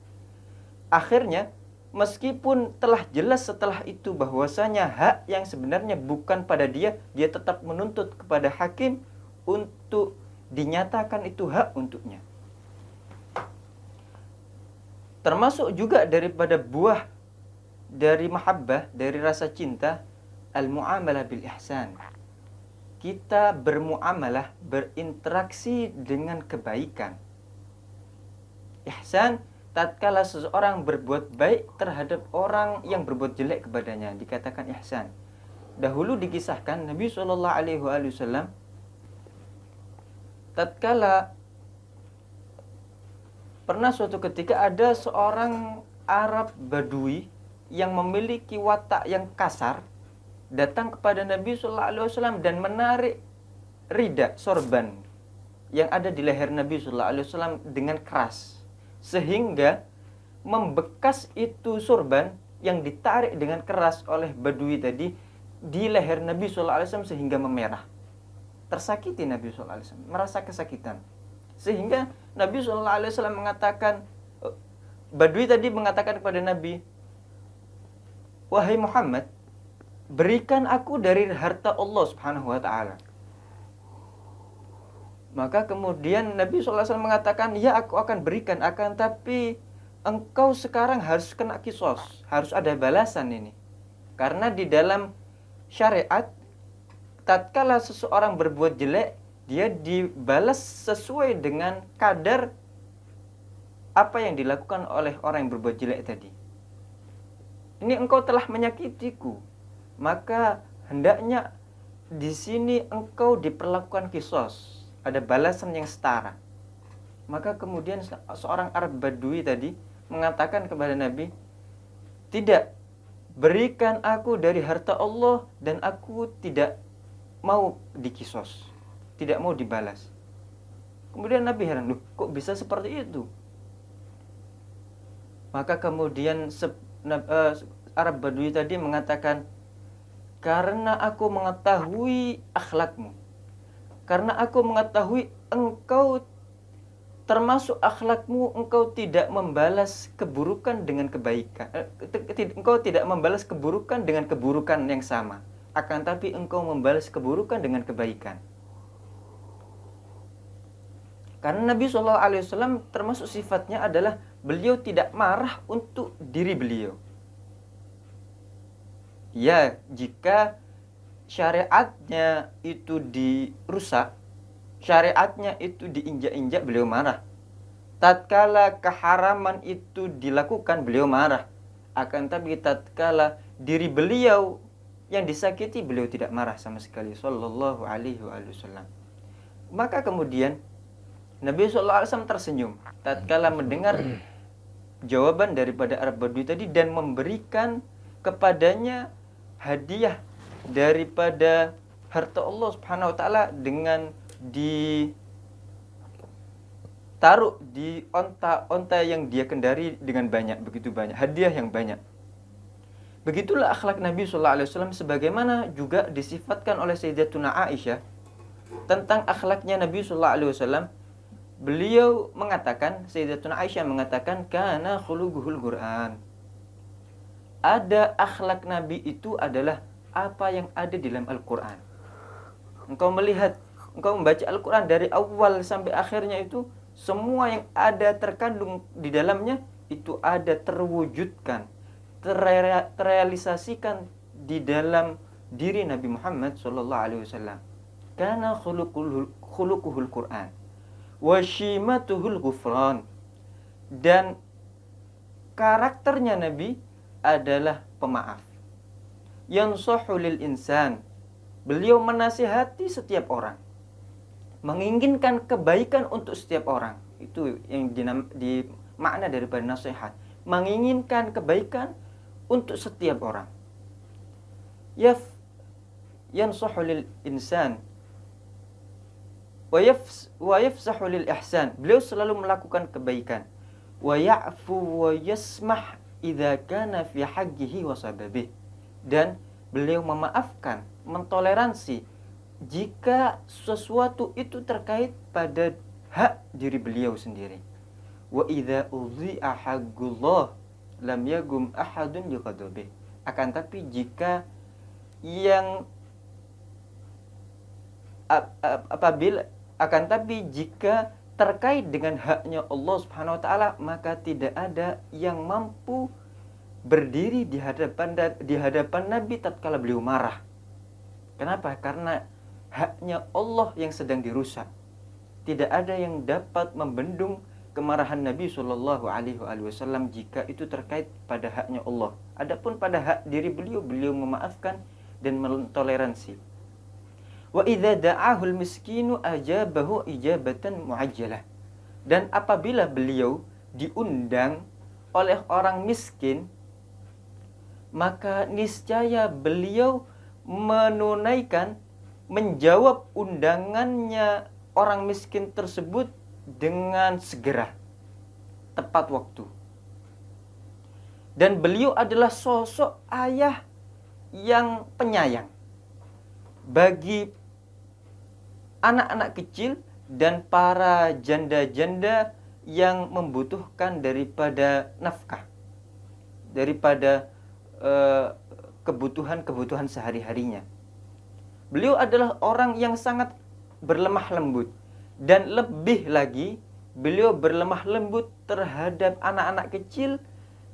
Akhirnya, meskipun telah jelas setelah itu bahwasanya hak yang sebenarnya bukan pada dia, dia tetap menuntut kepada hakim untuk dinyatakan itu hak untuknya. Termasuk juga daripada buah dari mahabbah, dari rasa cinta, al-mu'amalah bil ihsan. Kita bermuamalah, berinteraksi dengan kebaikan. Ihsan, tatkala seseorang berbuat baik terhadap orang yang berbuat jelek kepadanya, dikatakan ihsan. Dahulu dikisahkan Nabi SAW tatkala pernah suatu ketika ada seorang Arab Badui yang memiliki watak yang kasar datang kepada Nabi SAW dan menarik rida sorban yang ada di leher Nabi SAW dengan keras, sehingga membekas itu sorban yang ditarik dengan keras oleh Badui tadi di leher Nabi SAW sehingga memerah. Tersakiti Nabi SAW, merasa kesakitan, sehingga Nabi SAW mengatakan, Badui tadi mengatakan kepada Nabi, "Wahai Muhammad, berikan aku dari harta Allah Subhanahu wa ta'ala." Maka kemudian Nabi SAW mengatakan, "Ya, aku akan berikan, akan tapi engkau sekarang harus kena kisos, harus ada balasan ini." Karena di dalam syariat, tatkala seseorang berbuat jelek, dia dibalas sesuai dengan kadar apa yang dilakukan oleh orang yang berbuat jelek tadi. Ini engkau telah menyakitiku, maka hendaknya di sini engkau diperlakukan kisos, ada balasan yang setara. Maka kemudian seorang Arab Badui tadi mengatakan kepada Nabi, "Tidak, berikan aku dari harta Allah dan aku tidak mau dikisos, tidak mau dibalas." Kemudian Nabi heran, "Loh, kok bisa seperti itu?" Maka kemudian Arab Badui tadi mengatakan, "Karena aku mengetahui akhlakmu, karena aku mengetahui engkau termasuk akhlakmu, engkau tidak membalas keburukan dengan kebaikan, engkau tidak membalas keburukan dengan keburukan yang sama, akan tapi engkau membalas keburukan dengan kebaikan." Karena Nabi SAW termasuk sifatnya adalah beliau tidak marah untuk diri beliau. Ya, jika syariatnya itu dirusak, syariatnya itu diinjak-injak, beliau marah. Tatkala keharaman itu dilakukan, beliau marah. Akan tapi tatkala diri beliau yang disakiti, beliau tidak marah sama sekali, sallallahu alaihi wasallam. Maka kemudian Nabi SAW tersenyum tatkala mendengar jawaban daripada Arab Badui tadi dan memberikan kepadanya hadiah daripada harta Allah Subhanahu wa taala dengan ditaruh di onta yang dia kendari dengan banyak, begitu banyak, hadiah yang banyak. Begitulah akhlak Nabi SAW sebagaimana juga disifatkan oleh Sayyidatuna Aisyah tentang akhlaknya Nabi SAW. Beliau mengatakan, Sayyidatuna Aisyah mengatakan, kana khuluquhul Quran. Ada akhlak Nabi itu adalah apa yang ada di dalam Al-Quran. Engkau melihat, engkau membaca Al-Quran dari awal sampai akhirnya itu, semua yang ada terkandung di dalamnya itu ada terwujudkan, terrealisasikan di dalam diri Nabi Muhammad SAW. Karena khuluquhul Quran, washimatuhul ghufran, dan karakternya Nabi adalah pemaaf. Yansahu lil insan, beliau menasihati setiap orang, menginginkan kebaikan untuk setiap orang. Itu yang di makna daripada nasihat, menginginkan kebaikan untuk setiap orang. Yansahu lil insan wa yafsahu lil ihsan, beliau selalu melakukan kebaikan. Wa ya'fu wa yasmah idza kana fi haqqihi wa sababih, dan beliau memaafkan, mentoleransi jika sesuatu itu terkait pada hak diri beliau sendiri. Wa idza udhi'a haqqullah lam yagum ahadun liqadabi, akan tapi jika yang jika terkait dengan haknya Allah Subhanahu wa taala, maka tidak ada yang mampu berdiri di hadapan Nabi tatkala beliau marah. Kenapa? Karena haknya Allah yang sedang dirusak. Tidak ada yang dapat membendung kemarahan Nabi Shallallahu Alaihi Wasallam jika itu terkait pada haknya Allah. Adapun pada hak diri beliau, beliau memaafkan dan mentoleransi. Wa idza da'ahul miskinu ajabahu ijabatan muajjalah, dan apabila beliau diundang oleh orang miskin, maka niscaya beliau menjawab undangannya orang miskin tersebut dengan segera, tepat waktu. Dan beliau adalah sosok ayah yang penyayang bagi anak-anak kecil dan para janda-janda yang membutuhkan daripada nafkah, daripada kebutuhan-kebutuhan sehari-harinya. Beliau adalah orang yang sangat berlemah lembut, dan lebih lagi beliau berlemah lembut terhadap anak-anak kecil,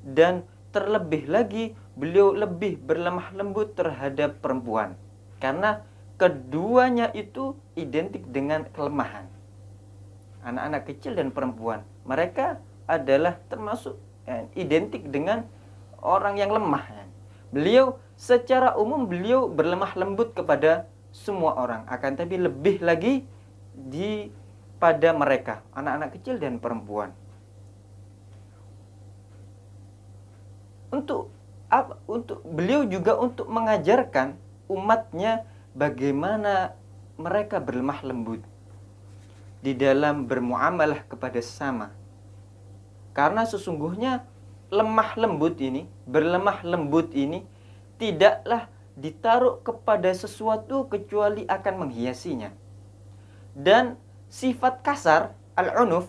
dan terlebih lagi beliau lebih berlemah lembut terhadap perempuan, karena keduanya itu identik dengan kelemahan. Anak-anak kecil dan perempuan, mereka adalah termasuk identik dengan orang yang lemah. Beliau secara umum beliau berlemah lembut kepada semua orang, akan tapi lebih lagi pada mereka, anak-anak kecil dan perempuan. Untuk beliau juga untuk mengajarkan umatnya bagaimana mereka berlemah lembut di dalam bermuamalah kepada sesama. Karena sesungguhnya berlemah lembut ini tidaklah ditaruh kepada sesuatu kecuali akan menghiasinya. Dan sifat kasar, al-unuf,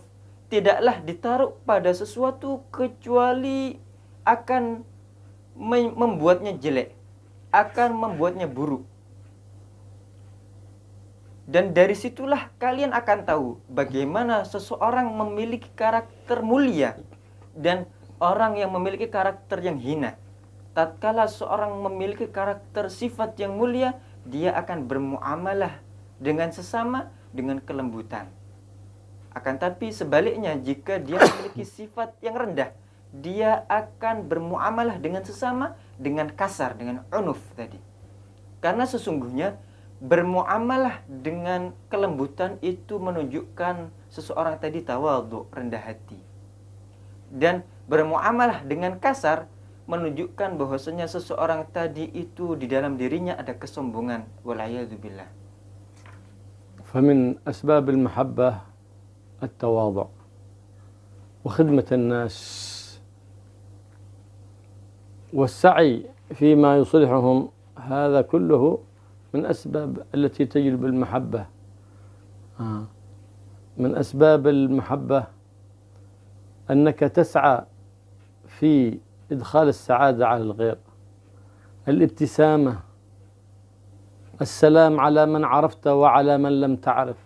tidaklah ditaruh pada sesuatu kecuali akan membuatnya jelek, akan membuatnya buruk. Dan dari situlah kalian akan tahu bagaimana seseorang memiliki karakter mulia dan orang yang memiliki karakter yang hina. Tatkala seorang memiliki karakter sifat yang mulia, dia akan bermuamalah dengan sesama dengan kelembutan. Akan tapi sebaliknya, jika dia memiliki sifat yang rendah, dia akan bermuamalah dengan sesama dengan kasar, dengan unuf tadi. Karena sesungguhnya bermuamalah dengan kelembutan itu menunjukkan seseorang tadi tawadhu, rendah hati. Dan bermuamalah dengan kasar menunjukkan bahwasanya seseorang tadi itu di dalam dirinya ada kesombongan. Wal'iyadzubillah. فمن أسباب المحبة التواضع وخدمة الناس والسعي فيما يصلحهم، هذا كله من أسباب التي تجلب المحبة. من أسباب المحبة أنك تسعى في إدخال السعادة على الغير، الابتسامة، السلام على من عرفت وعلى من لم تعرف،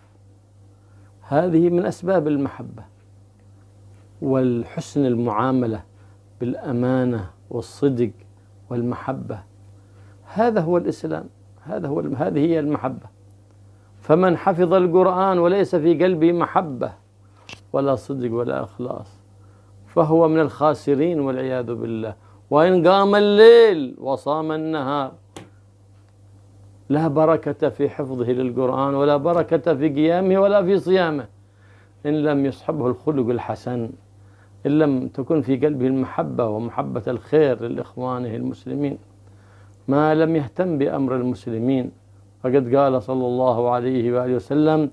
هذه من أسباب المحبة. والحسن المعاملة بالأمانة والصدق والمحبة، هذا هو الإسلام، هذه هي المحبة. فمن حفظ القرآن وليس في قلبه محبة ولا صدق ولا إخلاص فهو من الخاسرين والعياذ بالله. وإن قام الليل وصام النهار لا بركة في حفظه للقرآن ولا بركة في قيامه ولا في صيامه إن لم يصحبه الخلق الحسن، إن لم تكن في قلبه المحبة ومحبة الخير لإخوانه المسلمين، ما لم يهتم بأمر المسلمين. فقد قال صلى الله عليه وآله وسلم: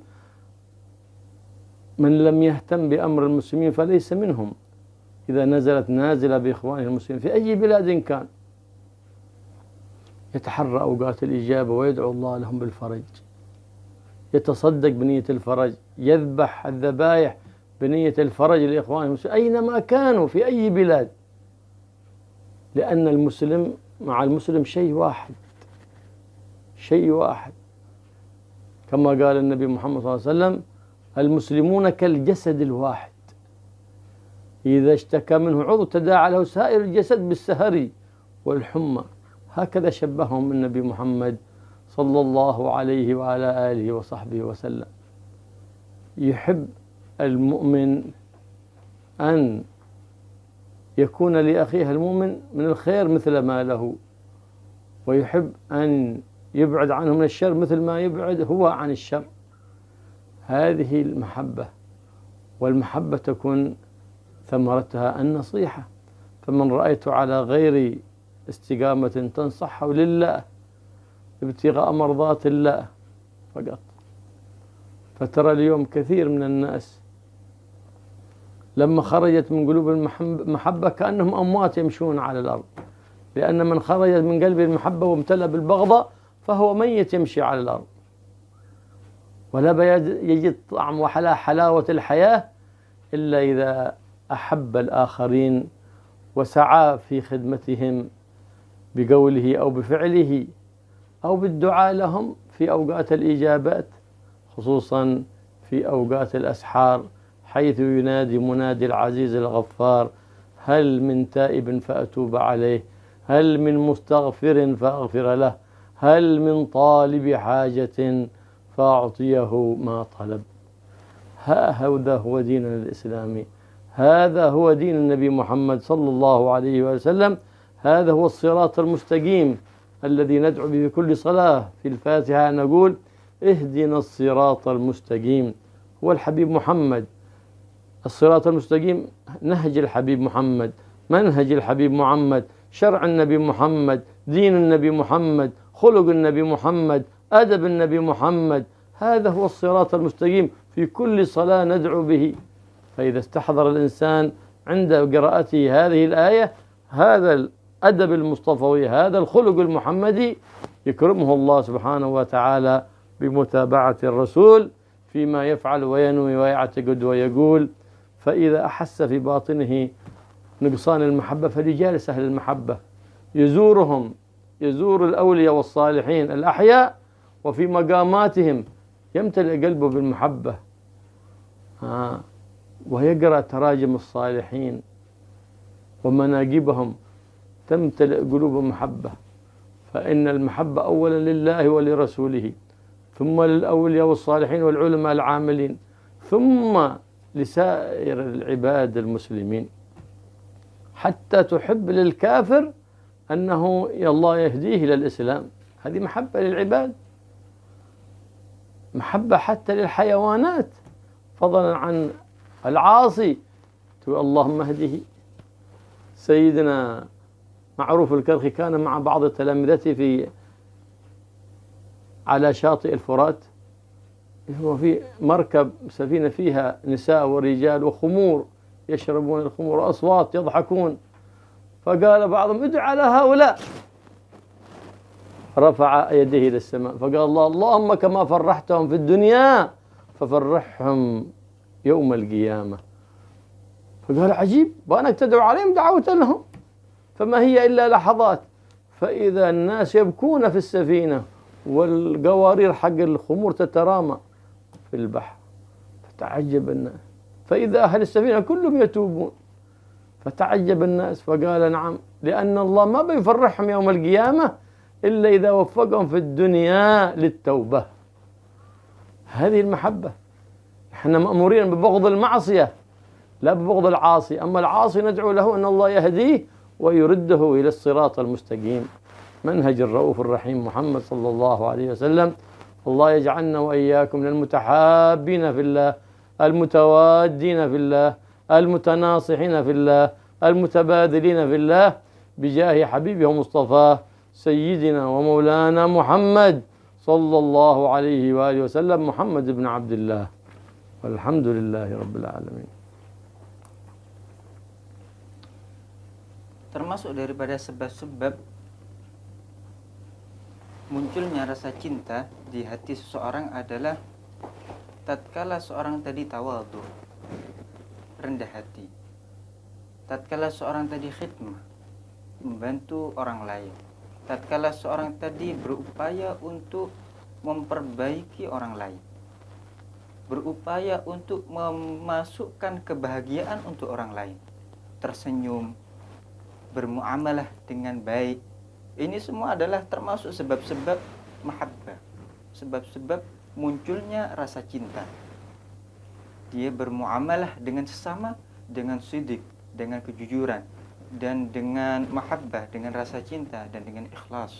من لم يهتم بأمر المسلمين فليس منهم. إذا نزلت نازلة بإخوانه المسلمين في أي بلاد كان يتحرى أوقات الإجابة ويدعو الله لهم بالفرج، يتصدق بنية الفرج، يذبح الذبائح بنية الفرج لإخوانه المسلمين أينما كانوا في أي بلاد، لأن المسلم مع المسلم شيء واحد، شيء واحد. كما قال النبي محمد صلى الله عليه وسلم: المسلمون كالجسد الواحد، إذا اشتكى منه عضو تداعى له سائر الجسد بالسهر والحمى. هكذا شبههم النبي محمد صلى الله عليه وعلى آله وصحبه وسلم. يحب المؤمن أن يكون لأخيه المؤمن من الخير مثل ما له، ويحب أن يبعد عنه من الشر مثل ما يبعد هو عن الشر. هذه المحبة، والمحبة تكون ثمرتها النصيحة. فمن رأيت على غير استقامة تنصحه لله ابتغاء مرضات الله فقط. فترى اليوم كثير من الناس لما خرجت من قلوب المحبة كأنهم أموات يمشون على الأرض، لأن من خرجت من قلب المحبة وامتلأ بالبغضة فهو ميت يمشي على الأرض، ولا يجد طعم حلاوة الحياة إلا إذا أحب الآخرين وسعى في خدمتهم بقوله أو بفعله أو بالدعاء لهم في أوقات الإجابات، خصوصا في أوقات الأسحار، حيث ينادي منادي العزيز الغفار: هل من تائب فأتوب عليه، هل من مستغفر فأغفر له، هل من طالب حاجة فأعطيه ما طلب. هذا هو ديننا الإسلامي، هذا هو دين النبي محمد صلى الله عليه وسلم، هذا هو الصراط المستقيم الذي ندعو به في كل صلاة. في الفاتحة نقول: اهدنا الصراط المستقيم. هو الحبيب محمد، الصراط المستقيم نهج الحبيب محمد، منهج الحبيب محمد، شرع النبي محمد، دين النبي محمد، خلق النبي محمد، أدب النبي محمد. هذا هو الصراط المستقيم في كل صلاة ندعو به. فإذا استحضر الإنسان عند قراءته هذه الآية هذا الأدب المصطفوي، هذا الخلق المحمدي، يكرمه الله سبحانه وتعالى بمتابعة الرسول فيما يفعل وينوي ويعتقد ويقول. فإذا أحس في باطنه نقصان المحبة فليجالس أهل المحبة، يزورهم، يزور الأولياء والصالحين الأحياء وفي مقاماتهم يمتلئ قلبه بالمحبة، ويقرأ تراجم الصالحين ومناقبهم تمتلئ قلوب محبة. فإن المحبة أولا لله ولرسوله، ثم للأولياء والصالحين والعلماء العاملين، ثم لسائر العباد المسلمين، حتى تحب للكافر أنه الله يهديه إلى الإسلام. هذه محبة للعباد، محبة حتى للحيوانات، فضلا عن العاصي تقول اللهم اهده. سيدنا معروف الكرخي كان مع بعض تلامذته على شاطئ الفرات، هو في مركب سفينة فيها نساء ورجال وخمور يشربون الخمور وأصوات يضحكون، فقال بعضهم: ادع على هؤلاء رفع يديه إلى السماء فقال الله اللهم كما فرحتهم في الدنيا ففرحهم يوم القيامة. فقال عجيب، وأنك تدعو عليهم دعوت لهم، فما هي إلا لحظات، فإذا الناس يبكون في السفينة والقوارير حق الخمور تترامى في البحر، فتعجب الناس، فإذا أهل السفينة كلهم يتوبون، فتعجب الناس فقال نعم، لأن الله ما بيفرحهم يوم القيامة إلا إذا وفقهم في الدنيا للتوبة. هذه المحبة. احنا مأمورين ببغض المعصية لا ببغض العاصي، أما العاصي ندعو له أن الله يهديه ويرده إلى الصراط المستقيم. منهج الرؤوف الرحيم محمد صلى الله عليه وسلم. الله يجعلنا وإياكم من المتحابين في الله، المتوادين في الله، المتناصحين في الله، المتبادلين في الله، بجاه حبيبه ومصطفاه سيدنا ومولانا محمد صلى الله عليه وآله وسلم، محمد بن عبد الله، والحمد لله رب العالمين. Termasuk daripada sebab-sebab munculnya rasa cinta di hati seseorang adalah tatkala seorang tadi tawadhu, rendah hati, tatkala seorang tadi khidmah, membantu orang lain, tatkala seorang tadi berupaya untuk memperbaiki orang lain, berupaya untuk memasukkan kebahagiaan untuk orang lain, tersenyum, bermuamalah dengan baik. Ini semua adalah termasuk sebab-sebab mahabbah, sebab-sebab munculnya rasa cinta. Dia bermuamalah dengan sesama dengan sidik, dengan kejujuran, dan dengan mahabbah, dengan rasa cinta dan dengan ikhlas.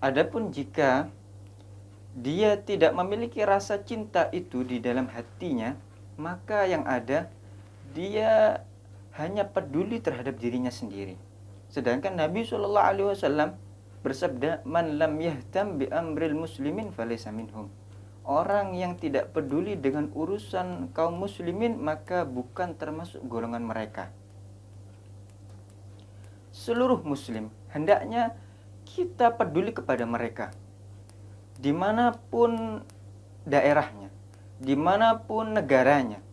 Adapun jika dia tidak memiliki rasa cinta itu di dalam hatinya, maka yang ada dia hanya peduli terhadap dirinya sendiri. Sedangkan Nabi SAW bersabda, "Man lam yahtam bi amril muslimin falaysa minhum." Orang yang tidak peduli dengan urusan kaum muslimin maka bukan termasuk golongan mereka. Seluruh muslim hendaknya kita peduli kepada mereka, dimanapun daerahnya, dimanapun negaranya,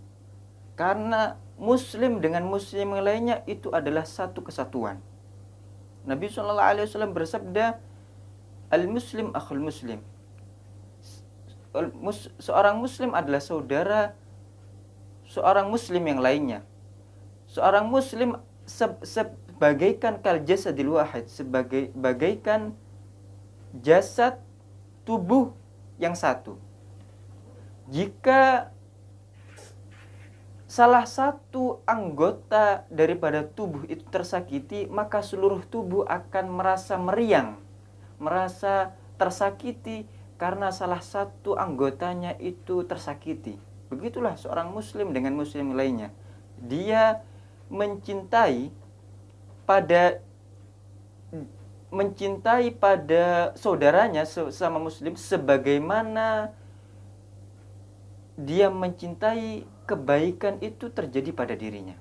karena muslim dengan muslim yang lainnya itu adalah satu kesatuan. Nabi SAW bersabda, "Al-muslim akhul muslim." Seorang muslim adalah saudara seorang muslim yang lainnya. Seorang muslim sebagaikan kal jasadil wahid, bagaikan jasad tubuh yang satu. Jika salah satu anggota daripada tubuh itu tersakiti, maka seluruh tubuh akan merasa meriang, merasa tersakiti karena salah satu anggotanya itu tersakiti. Begitulah seorang muslim dengan muslim lainnya. Dia mencintai pada saudaranya sesama muslim sebagaimana dia mencintai kebaikan itu terjadi pada dirinya,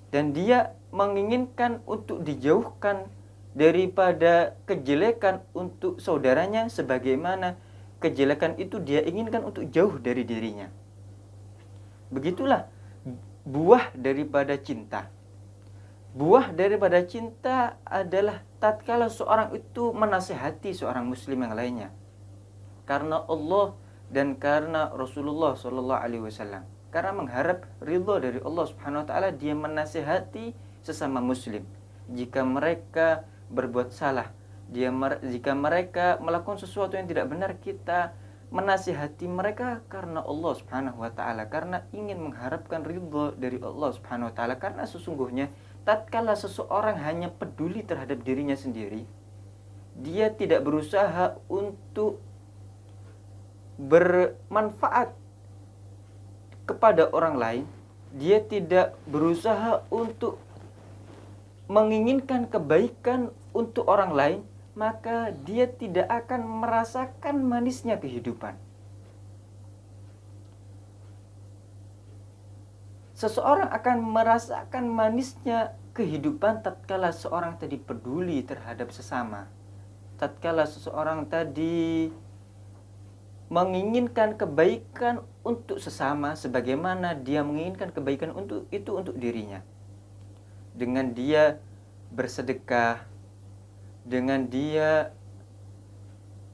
dan dia menginginkan untuk dijauhkan daripada kejelekan untuk saudaranya sebagaimana kejelekan itu dia inginkan untuk jauh dari dirinya. Begitulah buah daripada cinta. Buah daripada cinta adalah tatkala seorang itu menasihati seorang muslim yang lainnya karena Allah dan karena Rasulullah SAW. Karena mengharap ridha dari Allah Subhanahu wa taala, dia menasihati sesama muslim. Jika mereka berbuat salah, jika mereka melakukan sesuatu yang tidak benar, kita menasihati mereka karena Allah Subhanahu wa taala, karena ingin mengharapkan ridha dari Allah Subhanahu wa taala. Karena sesungguhnya tatkala seseorang hanya peduli terhadap dirinya sendiri, dia tidak berusaha untuk bermanfaat kepada orang lain, dia tidak berusaha untuk menginginkan kebaikan untuk orang lain, maka dia tidak akan merasakan manisnya kehidupan. Seseorang akan merasakan manisnya kehidupan tatkala seorang tadi peduli terhadap sesama, tatkala seseorang tadi menginginkan kebaikan untuk sesama sebagaimana dia menginginkan kebaikan untuk dirinya. Dengan dia bersedekah, dengan dia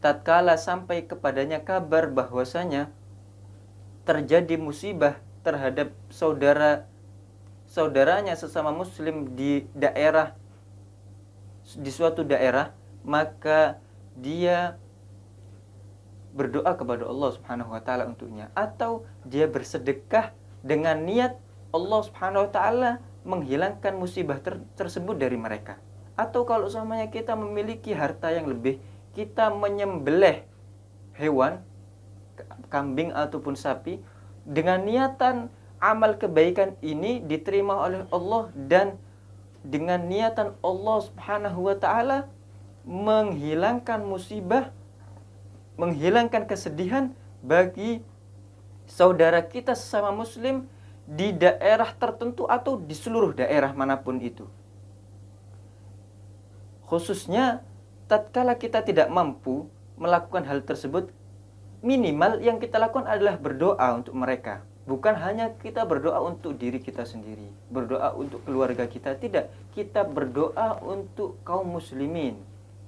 tatkala sampai kepadanya kabar bahwasanya terjadi musibah terhadap saudaranya sesama muslim di suatu daerah, maka dia berdoa kepada Allah Subhanahu wa taala untuknya, atau dia bersedekah dengan niat Allah Subhanahu wa taala menghilangkan musibah tersebut dari mereka. Atau kalau semuanya kita memiliki harta yang lebih, kita menyembelih hewan, kambing ataupun sapi, dengan niatan amal kebaikan ini diterima oleh Allah, dan dengan niatan Allah Subhanahu wa taala menghilangkan musibah, menghilangkan kesedihan bagi saudara kita sesama muslim di daerah tertentu atau di seluruh daerah manapun itu. Khususnya tatkala kita tidak mampu melakukan hal tersebut, minimal yang kita lakukan adalah berdoa untuk mereka. Bukan hanya kita berdoa untuk diri kita sendiri, berdoa untuk keluarga kita, tidak. Kita berdoa untuk kaum muslimin.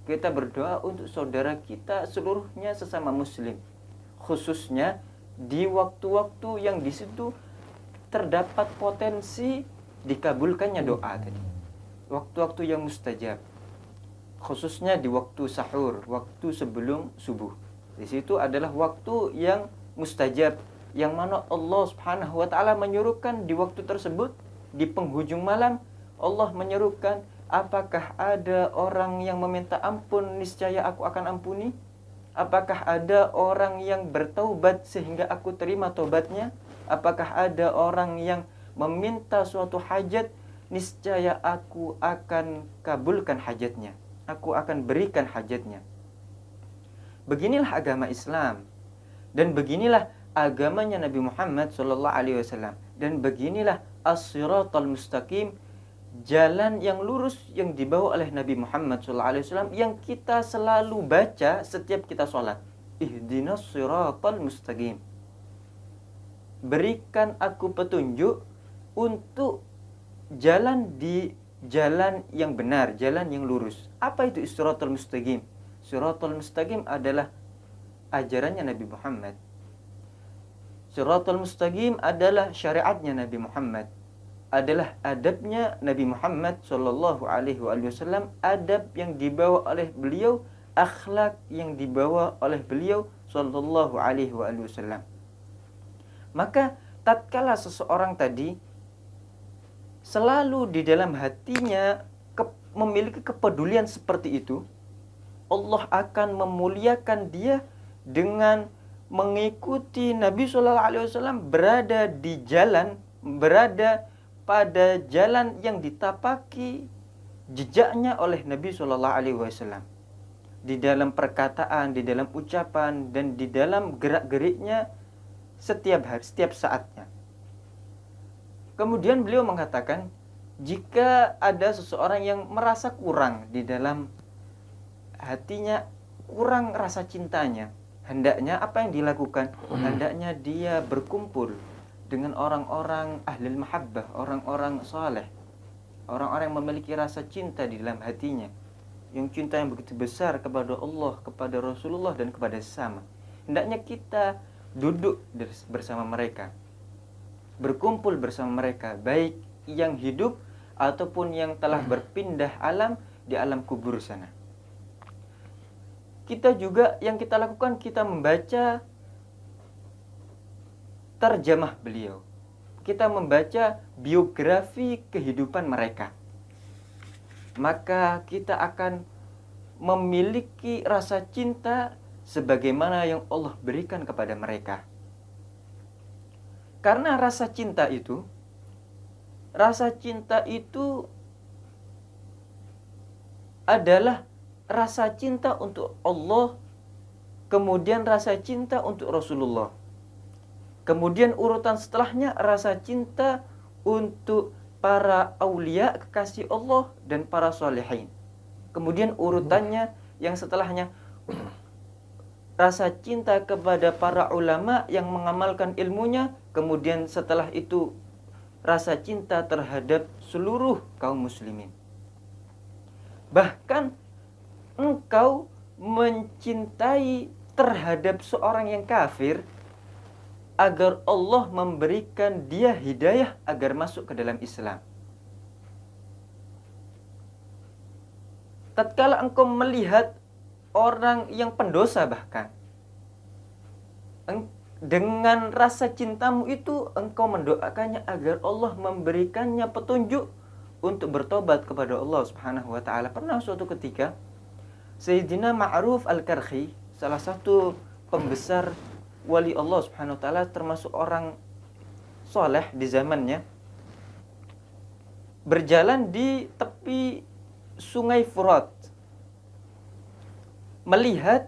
Kita berdoa untuk saudara kita seluruhnya sesama muslim. Khususnya di waktu-waktu yang di situ terdapat potensi dikabulkannya doa tadi. Waktu-waktu yang mustajab. Khususnya di waktu sahur, waktu sebelum subuh. Di situ adalah waktu yang mustajab, yang mana Allah Subhanahu wa taala menyuruhkan di waktu tersebut, di penghujung malam Allah menyerukan, apakah ada orang yang meminta ampun, niscaya aku akan ampuni? Apakah ada orang yang bertaubat sehingga aku terima taubatnya? Apakah ada orang yang meminta suatu hajat, niscaya aku akan kabulkan hajatnya, aku akan berikan hajatnya. Beginilah agama Islam, dan beginilah agamanya Nabi Muhammad SAW, dan beginilah as-siratal mustaqim, jalan yang lurus yang dibawa oleh Nabi Muhammad SAW, yang kita selalu baca setiap kita sholat. Ihdinas siratal mustaqim. Berikan aku petunjuk untuk jalan yang benar, jalan yang lurus. Apa itu siratal mustaqim? Siratal mustaqim adalah ajarannya Nabi Muhammad. Siratal mustaqim adalah syariatnya Nabi Muhammad, adalah adabnya Nabi Muhammad sallallahu alaihi wasallam, adab yang dibawa oleh beliau, akhlak yang dibawa oleh beliau sallallahu alaihi wasallam. Maka tatkala seseorang tadi selalu di dalam hatinya memiliki kepedulian seperti itu, Allah akan memuliakan dia dengan mengikuti Nabi sallallahu alaihi wasallam, berada di jalan, berada pada jalan yang ditapaki jejaknya oleh Nabi sallallahu alaihi wasallam, di dalam perkataan, di dalam ucapan, dan di dalam gerak-geriknya setiap hari, setiap saatnya. Kemudian beliau mengatakan, jika ada seseorang yang merasa kurang di dalam hatinya, kurang rasa cintanya, hendaknya apa yang dilakukan? Hendaknya dia berkumpul dengan orang-orang ahlul mahabbah, orang-orang saleh, orang-orang yang memiliki rasa cinta di dalam hatinya, yang cinta yang begitu besar kepada Allah, kepada Rasulullah, dan kepada sesama. Hendaknya kita duduk bersama mereka, berkumpul bersama mereka, baik yang hidup ataupun yang telah berpindah alam di alam kubur sana. Kita juga yang kita lakukan, kita membaca terjemah beliau, kita membaca biografi kehidupan mereka, maka kita akan memiliki rasa cinta sebagaimana yang Allah berikan kepada mereka. Karena rasa cinta itu adalah rasa cinta untuk Allah, kemudian rasa cinta untuk Rasulullah, kemudian urutan setelahnya rasa cinta untuk para aulia, kekasih Allah, dan para solehin. Kemudian urutannya yang setelahnya rasa cinta kepada para ulama yang mengamalkan ilmunya. Kemudian setelah itu rasa cinta terhadap seluruh kaum muslimin. Bahkan engkau mencintai terhadap seorang yang kafir agar Allah memberikan dia hidayah agar masuk ke dalam Islam. Tatkala engkau melihat orang yang pendosa bahkan, dengan rasa cintamu itu engkau mendoakannya agar Allah memberikannya petunjuk untuk bertobat kepada Allah Subhanahu wa taala. Pernah suatu ketika Sayyidina Ma'ruf Al-Karkhi, salah satu pembesar wali Allah Subhanahu wa taala, termasuk orang soleh di zamannya, berjalan di tepi sungai Furat, melihat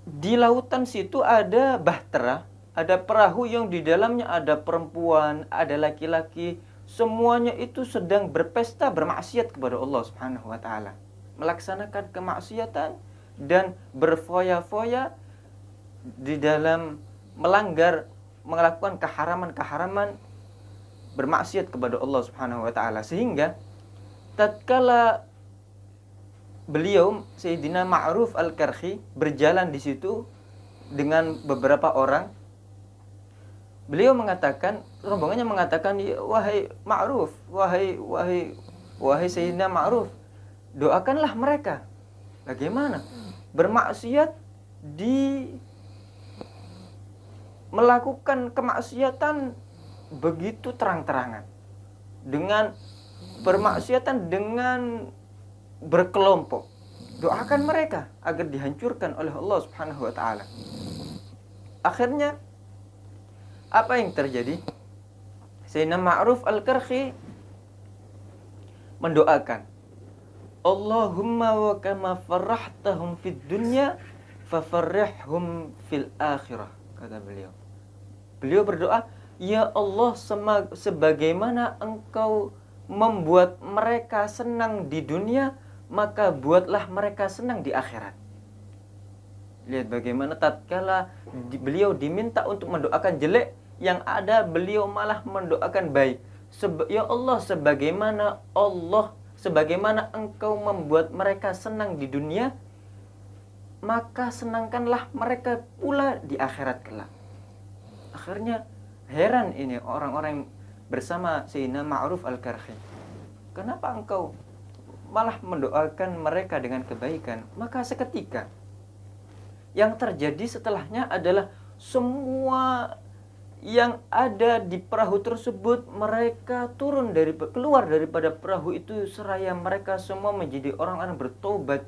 di lautan situ ada bahtera, ada perahu yang di dalamnya ada perempuan, ada laki-laki, semuanya itu sedang berpesta bermaksiat kepada Allah Subhanahu wa taala, melaksanakan kemaksiatan dan berfoya-foya di dalam melakukan keharaman-keharaman, bermaksiat kepada Allah Subhanahu wa taala. Sehingga tatkala beliau Sayyidina Ma'ruf Al-Karkhi berjalan di situ dengan beberapa orang, beliau mengatakan, rombongannya mengatakan, wahai Ma'ruf, wahai Sayyidina Ma'ruf, doakanlah mereka. Bagaimana? Bermaksiat melakukan kemaksiatan begitu terang-terangan, dengan bermaksiatan dengan berkelompok. Doakan mereka agar dihancurkan oleh Allah Subhanahu wa taala. Akhirnya apa yang terjadi? Sayyidina Ma'ruf Al-Karkhi mendoakan, Allahumma wa kama farrahtahum fid dunya fafarrihhum fil akhirah, kata beliau. Beliau berdoa, ya Allah, sebagaimana engkau membuat mereka senang di dunia, maka buatlah mereka senang di akhirat. Lihat bagaimana tatkala beliau diminta untuk mendoakan jelek, yang ada beliau malah mendoakan baik. Ya Allah, sebagaimana engkau membuat mereka senang di dunia, maka senangkanlah mereka pula di akhirat kelak. Akhirnya heran ini orang-orang bersama Sayyidina Ma'ruf Al-Karkhi. Kenapa engkau malah mendoakan mereka dengan kebaikan? Maka seketika yang terjadi setelahnya adalah semua yang ada di perahu tersebut, mereka keluar daripada perahu itu seraya mereka semua menjadi orang-orang bertobat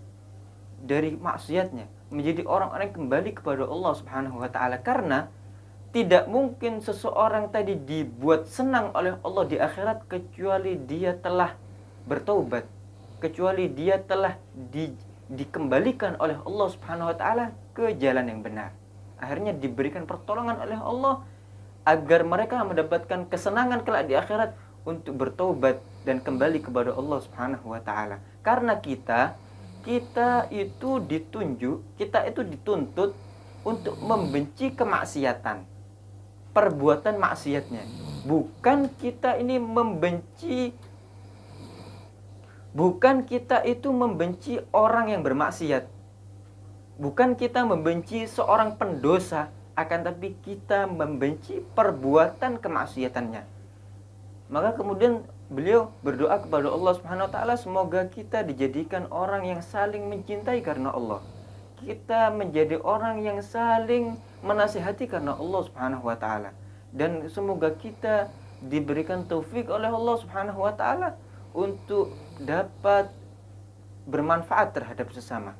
dari maksiatnya, menjadi orang-orang kembali kepada Allah Subhanahu wa taala. Karena tidak mungkin seseorang tadi dibuat senang oleh Allah di akhirat kecuali dia telah bertaubat, kecuali dia telah dikembalikan oleh Allah Subhanahu wa taala ke jalan yang benar. Akhirnya diberikan pertolongan oleh Allah agar mereka mendapatkan kesenangan kelak di akhirat untuk bertaubat dan kembali kepada Allah Subhanahu wa taala. Karena kita itu dituntut untuk membenci kemaksiatan, perbuatan maksiatnya. Bukan kita itu membenci orang yang bermaksiat. Bukan kita membenci seorang pendosa, akan tapi kita membenci perbuatan kemaksiatannya. Maka kemudian beliau berdoa kepada Allah Subhanahu wa taala, semoga kita dijadikan orang yang saling mencintai karena Allah. Kita menjadi orang yang saling menasihati karena Allah Subhanahu wa taala, dan semoga kita diberikan taufik oleh Allah Subhanahu wa taala untuk dapat bermanfaat terhadap sesama.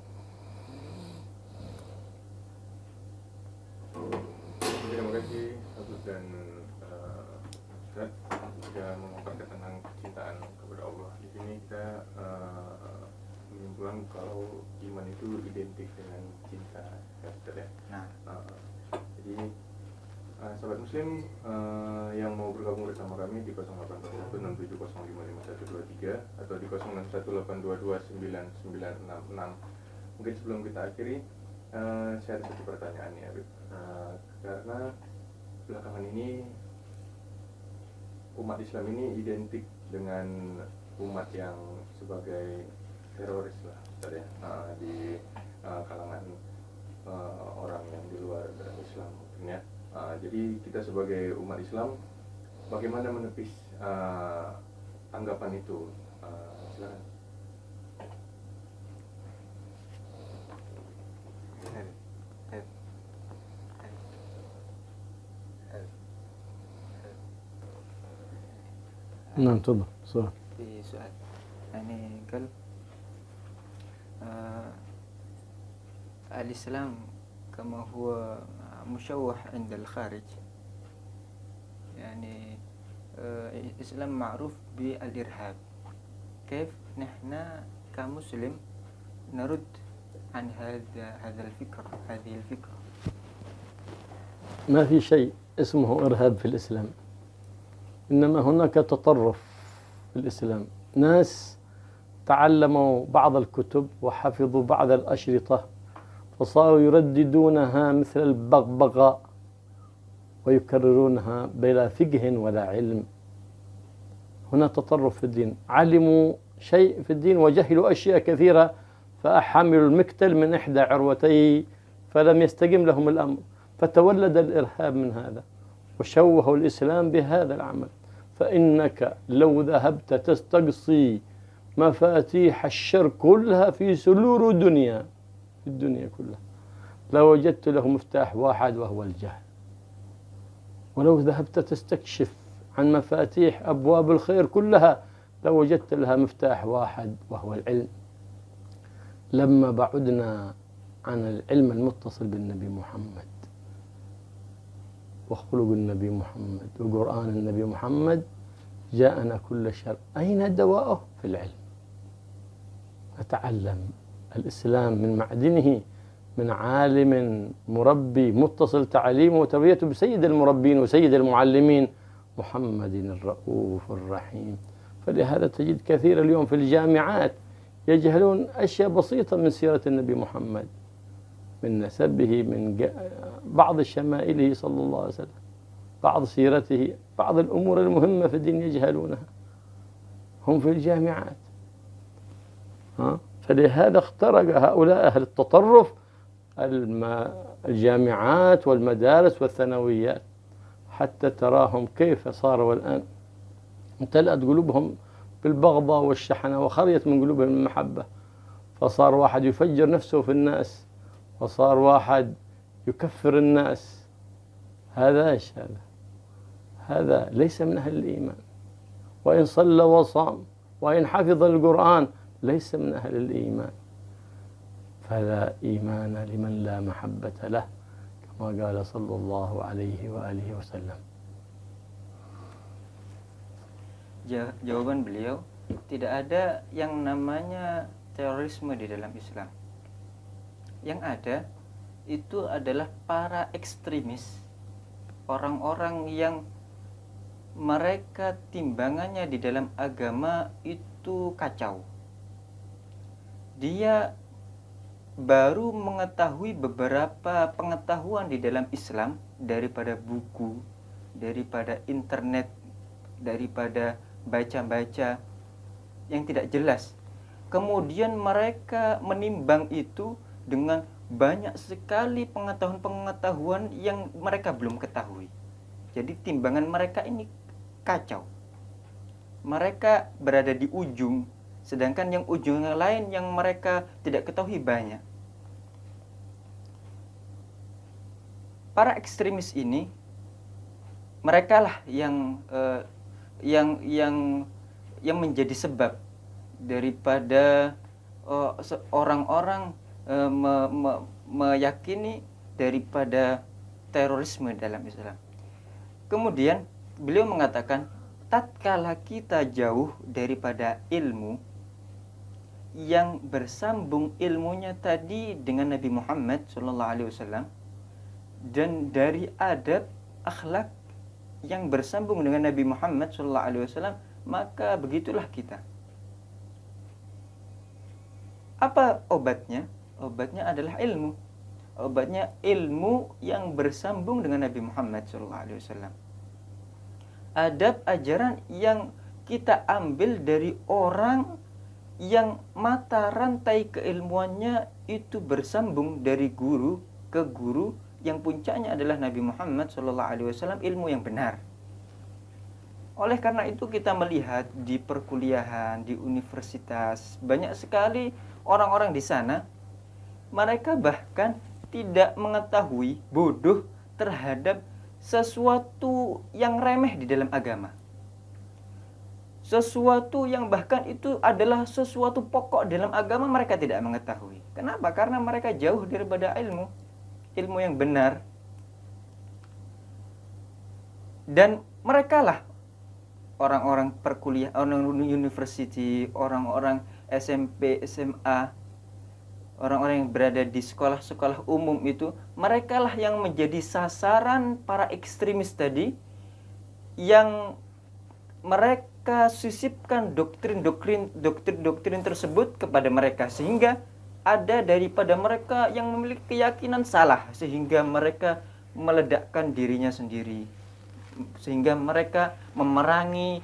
Terima kasih Ustaz dan Ustaz sudah memaparkan tentang kecintaan kepada Allah. Di sini kita menyimpulkan kalau iman itu identik dengan cinta, ya Ustaz ya. Jadi Sahabat Muslim yang mau bergabung bersama kami di 082167055123 atau di 0618229966. Mungkin sebelum kita akhiri, saya ada satu pertanyaan ya, Habib. Karena belakangan ini umat Islam ini identik dengan umat yang sebagai teroris lah, Ustaz, ya, di kalangan orang yang di luar Islam mungkin ya. Jadi kita sebagai umat Islam bagaimana menepis anggapan itu? Silakan. نعم تفضل سؤال. في سؤال يعني قال الإسلام كما هو مشوه عند الخارج، يعني الإسلام معروف بالإرهاب. كيف نحن كمسلم نرد عن هذا الفكر، هذه الفكرة؟ ما في شيء اسمه إرهاب في الإسلام، إنما هناك تطرف في الإسلام. ناس تعلموا بعض الكتب وحفظوا بعض الأشرطة فصاروا يرددونها مثل البغبغاء ويكررونها بلا فقه ولا علم. هنا تطرف في الدين، علموا شيء في الدين وجهلوا أشياء كثيرة، فحملوا المكتل من إحدى عروتيه فلم يستقم لهم الأمر، فتولد الإرهاب من هذا، وشوهوا الإسلام بهذا العمل. فإنك لو ذهبت تستقصي مفاتيح الشر كلها في سلور الدنيا، في الدنيا كلها، لوجدت له مفتاح واحد وهو الجهل. ولو ذهبت تستكشف عن مفاتيح أبواب الخير كلها لوجدت لها مفتاح واحد وهو العلم. لما بعدنا عن العلم المتصل بالنبي محمد وخلق النبي محمد وقرآن النبي محمد جاءنا كل شر. أين دواءه؟ في العلم. نتعلم الإسلام من معدنه من عالم مربي متصل تعليمه وتربيته بسيد المربين وسيد المعلمين محمد الرؤوف الرحيم. فلهذا تجد كثير اليوم في الجامعات يجهلون أشياء بسيطة من سيرة النبي محمد، من نسبه، من بعض شمائله صلى الله عليه وسلم، بعض سيرته، بعض الأمور المهمة في الدين يجهلونها، هم في الجامعات. فلهذا اخترق هؤلاء أهل التطرف الجامعات والمدارس والثانويات، حتى تراهم كيف صاروا الآن امتلأت قلوبهم بالبغضاء والشحنة وخرجت من قلوبهم المحبة، فصار واحد يفجر نفسه في الناس، وصار واحد يكفر الناس. هذا ايش هذا؟ هذا ليس من أهل الإيمان. وإن صلى وصام وإن حفظ القرآن ليس من أهل الإيمان. فلا إيمان لمن لا محبة له، كما قال صلى الله عليه وآله وسلم. Jawaban beliau, tidak ada yang namanya terorisme di dalam Islam. Yang ada itu adalah para ekstremis, orang-orang yang mereka timbangannya di dalam agama itu kacau. Dia baru mengetahui beberapa pengetahuan di dalam Islam daripada buku, daripada internet, daripada baca-baca yang tidak jelas. Kemudian mereka menimbang itu dengan banyak sekali pengetahuan-pengetahuan yang mereka belum ketahui. Jadi timbangan mereka ini kacau. Mereka berada di ujung, sedangkan yang ujung yang lain yang mereka tidak ketahui banyak. Para ekstremis ini, mereka lah yang menjadi sebab daripada orang-orang meyakini daripada terorisme dalam Islam. Kemudian beliau mengatakan, tatkala kita jauh daripada ilmu yang bersambung ilmunya tadi dengan Nabi Muhammad SAW, dan dari adab akhlak yang bersambung dengan Nabi Muhammad SAW, maka begitulah kita. Apa obatnya? Obatnya adalah ilmu. Obatnya ilmu yang bersambung dengan Nabi Muhammad SAW. Adab ajaran yang kita ambil dari orang yang mata rantai keilmuannya itu bersambung dari guru ke guru, yang puncaknya adalah Nabi Muhammad SAW, ilmu yang benar. Oleh karena itu kita melihat di perkuliahan, di universitas, banyak sekali orang-orang di sana, mereka bahkan tidak mengetahui, bodoh terhadap sesuatu yang remeh di dalam agama. Sesuatu yang bahkan itu adalah sesuatu pokok dalam agama, mereka tidak mengetahui. Kenapa? Karena mereka jauh daripada ilmu yang benar. Dan mereka lah orang-orang perkuliahan, orang university, orang-orang SMP, SMA, orang-orang yang berada di sekolah-sekolah umum itu, mereka lah yang menjadi sasaran para ekstremis tadi, yang mereka sisipkan doktrin tersebut kepada mereka, sehingga ada daripada mereka yang memiliki keyakinan salah, sehingga mereka meledakkan dirinya sendiri, sehingga mereka memerangi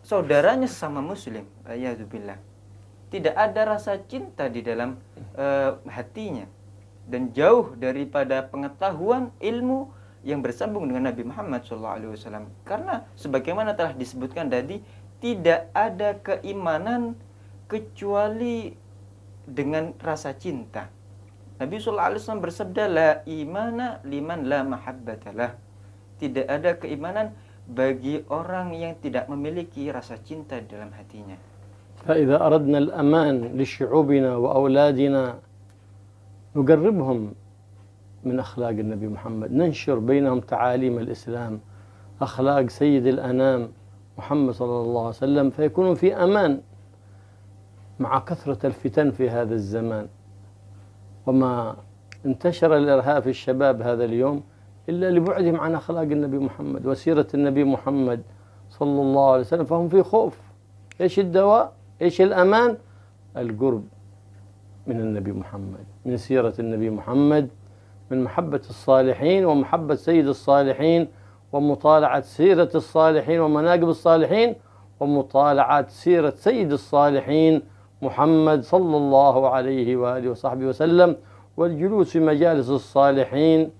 saudaranya sesama muslim. Ayadzubillah. Tidak ada rasa cinta di dalam hatinya, dan jauh daripada pengetahuan ilmu yang bersambung dengan Nabi Muhammad SAW. Karena sebagaimana telah disebutkan tadi, tidak ada keimanan kecuali dengan rasa cinta. Nabi SAW bersabda, la imana liman la mahabbatalah. Tidak ada keimanan bagi orang yang tidak memiliki rasa cinta dalam hatinya. فإذا أردنا الأمان لشعوبنا وأولادنا نقربهم من أخلاق النبي محمد، ننشر بينهم تعاليم الإسلام، أخلاق سيد الأنام محمد صلى الله عليه وسلم، فيكونون في أمان مع كثرة الفتن في هذا الزمان. وما انتشر الإرهاب في الشباب هذا اليوم إلا لبعدهم عن أخلاق النبي محمد وسيرة النبي محمد صلى الله عليه وسلم، فهم في خوف. إيش الدواء؟ إيش الأمان؟ القرب من النبي محمد، من سيرة النبي محمد، من محبة الصالحين ومحبة سيد الصالحين، ومطالعة سيرة الصالحين ومناقب الصالحين، ومطالعة سيرة سيد الصالحين محمد صلى الله عليه وآله وصحبه وسلم، والجلوس في مجالس الصالحين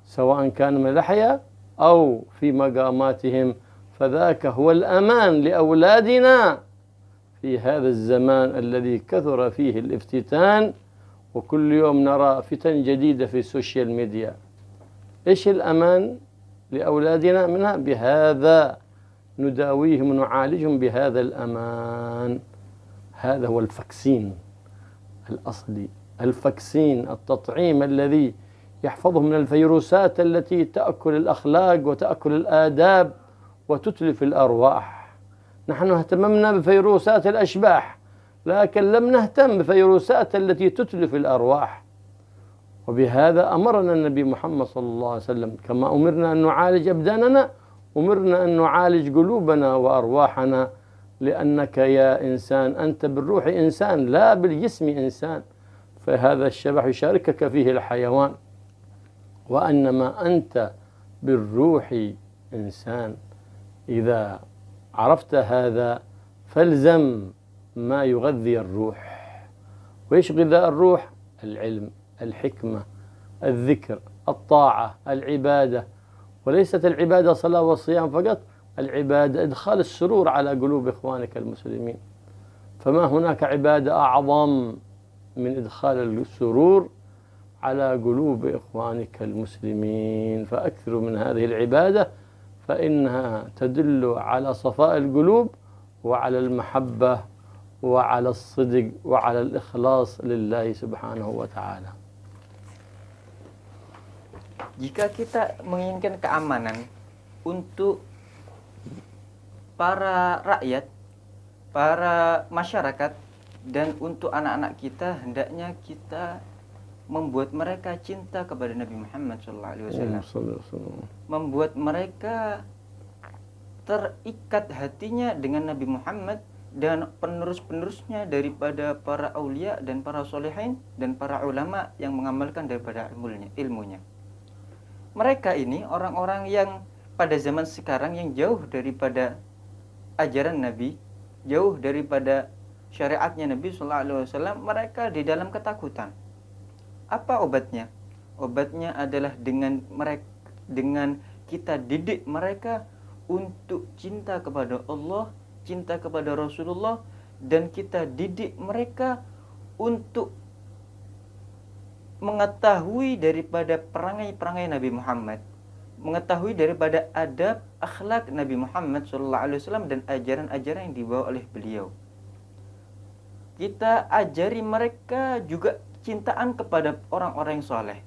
سواء كان من الأحياء أو في مقاماتهم، فذاك هو الأمان لأولادنا في هذا الزمان الذي كثر فيه الافتتان، وكل يوم نرى فتن جديدة في السوشيال ميديا. إيش الأمان لأولادنا منها؟ بهذا نداويهم ونعالجهم بهذا الأمان. هذا هو الفاكسين الأصلي، الفاكسين، التطعيم الذي يحفظهم من الفيروسات التي تأكل الأخلاق وتأكل الآداب وتتلف الأرواح. نحن اهتممنا بفيروسات الأشباح، لكن لم نهتم بفيروسات التي تتلف الأرواح. وبهذا أمرنا النبي محمد صلى الله عليه وسلم، كما أمرنا أن نعالج أبداننا، أمرنا أن نعالج قلوبنا وأرواحنا، لأنك يا إنسان أنت بالروح إنسان لا بالجسم إنسان، فهذا الشبح يشاركك فيه الحيوان، وأنما أنت بالروح إنسان. إذا عرفت هذا فالزم ما يغذي الروح. وإيش غذاء الروح؟ العلم، الحكمة، الذكر، الطاعة، العبادة. وليست العبادة صلاة وصيام فقط، العبادة إدخال السرور على قلوب إخوانك المسلمين. فما هناك عبادة أعظم من إدخال السرور على قلوب إخوانك المسلمين. فأكثروا من هذه العبادة، فإنها تدل على صفاء القلوب وعلى المحبة وعلى الصدق وعلى الإخلاص لله سبحانه وتعالى. Jika kita menginginkan keamanan untuk para rakyat, para masyarakat, dan untuk anak-anak kita, hendaknya kita membuat mereka cinta kepada Nabi Muhammad SAW, Sallallahu membuat mereka terikat hatinya dengan Nabi Muhammad dan penerus-penerusnya daripada para aulia dan para solehin dan para ulama yang mengamalkan daripada ilmunya. Mereka ini orang-orang yang pada zaman sekarang yang jauh daripada ajaran Nabi, jauh daripada syariatnya Nabi SAW, mereka di dalam ketakutan. Apa obatnya? Obatnya adalah dengan kita didik mereka untuk cinta kepada Allah, cinta kepada Rasulullah, dan kita didik mereka untuk mengetahui daripada perangai-perangai Nabi Muhammad, mengetahui daripada adab akhlak Nabi Muhammad SAW dan ajaran-ajaran yang dibawa oleh beliau. Kita ajari mereka juga cintaan kepada orang-orang yang soleh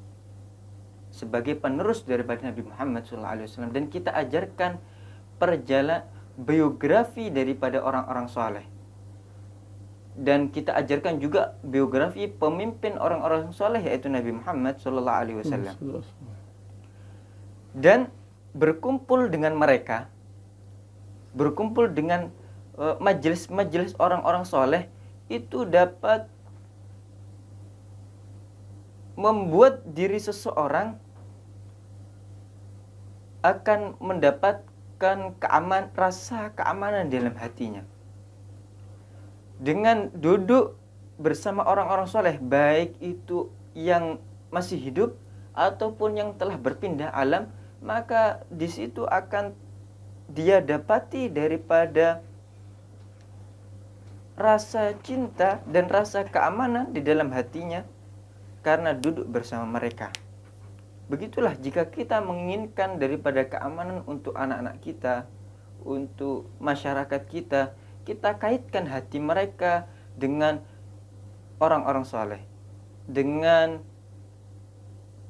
sebagai penerus daripada Nabi Muhammad SAW, dan kita ajarkan perjalanan biografi daripada orang-orang soleh, dan kita ajarkan juga biografi pemimpin orang-orang soleh yaitu Nabi Muhammad SAW, dan berkumpul dengan mereka, berkumpul dengan majelis-majelis orang-orang soleh itu dapat membuat diri seseorang akan mendapatkan rasa keamanan dalam hatinya. Dengan duduk bersama orang-orang soleh, baik itu yang masih hidup ataupun yang telah berpindah alam, maka di situ akan dia dapati daripada rasa cinta dan rasa keamanan di dalam hatinya karena duduk bersama mereka. Begitulah jika kita menginginkan daripada keamanan untuk anak-anak kita, untuk masyarakat kita, kita kaitkan hati mereka dengan orang-orang soleh, dengan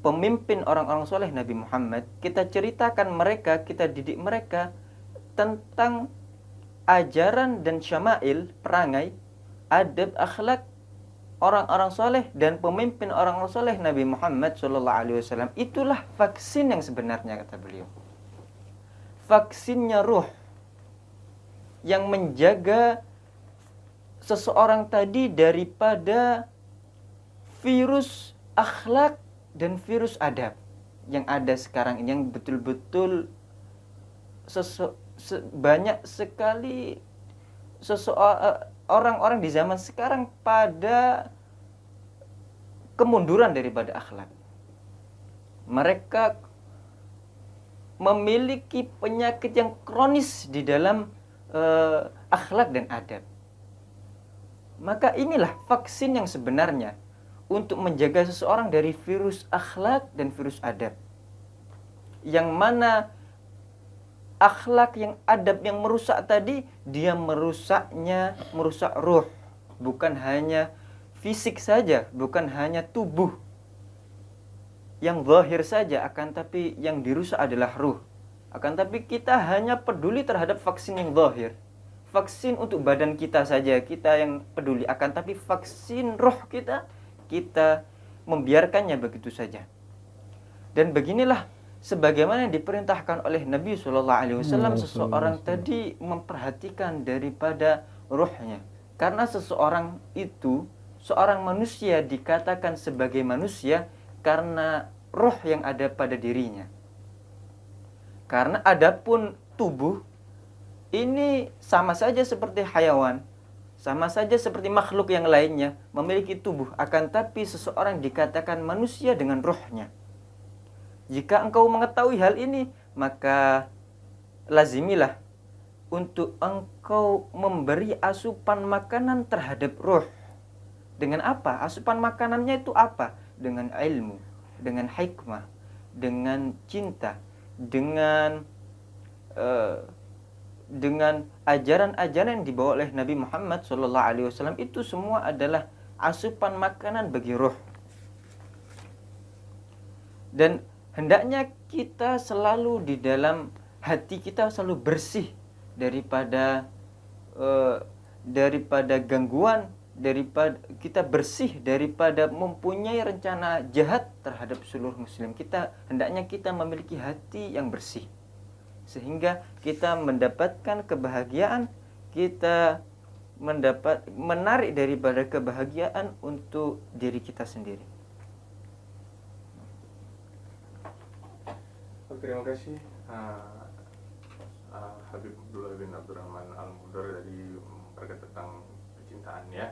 pemimpin orang-orang soleh Nabi Muhammad. Kita ceritakan mereka, kita didik mereka tentang ajaran dan syama'il, perangai, adab, akhlak orang-orang soleh dan pemimpin orang-orang soleh Nabi Muhammad SAW. Itulah vaksin yang sebenarnya, kata beliau. Vaksinnya ruh yang menjaga seseorang tadi daripada virus akhlak dan virus adab yang ada sekarang ini, yang betul-betul banyak sekali orang-orang di zaman sekarang pada kemunduran daripada akhlak. Mereka memiliki penyakit yang kronis di dalam akhlak dan adab. Maka inilah vaksin yang sebenarnya untuk menjaga seseorang dari virus akhlak dan virus adab. Yang mana akhlak yang adab yang merusak tadi, dia merusak ruh, bukan hanya fisik saja, bukan hanya tubuh yang zahir saja, akan tapi yang dirusak adalah ruh. Akan tapi kita hanya peduli terhadap vaksin yang zahir, vaksin untuk badan kita saja kita yang peduli, akan tapi vaksin roh kita membiarkannya begitu saja. Dan beginilah sebagaimana yang diperintahkan oleh Nabi SAW, seseorang tadi memperhatikan daripada ruhnya. Karena seseorang itu, seorang manusia dikatakan sebagai manusia karena ruh yang ada pada dirinya. Karena adapun tubuh ini sama saja seperti hayawan, sama saja seperti makhluk yang lainnya memiliki tubuh, akan tapi seseorang dikatakan manusia dengan ruhnya. Jika engkau mengetahui hal ini, maka lazimilah untuk engkau memberi asupan makanan terhadap ruh. Dengan apa? Asupan makanannya itu apa? Dengan ilmu, dengan hikmah, dengan cinta, dengan ajaran-ajaran yang dibawa oleh Nabi Muhammad SAW. Itu semua adalah asupan makanan bagi ruh. Dan hendaknya kita selalu di dalam hati kita selalu bersih daripada gangguan daripada kita bersih daripada mempunyai rencana jahat terhadap seluruh muslim. Hendaknya kita memiliki hati yang bersih sehingga kita mendapatkan kebahagiaan, kita menarik daripada kebahagiaan untuk diri kita sendiri. Terima kasih Habib Abdullah bin Abdurrahman Al-Mudar dari memperkatakan tentang kecintaan ya.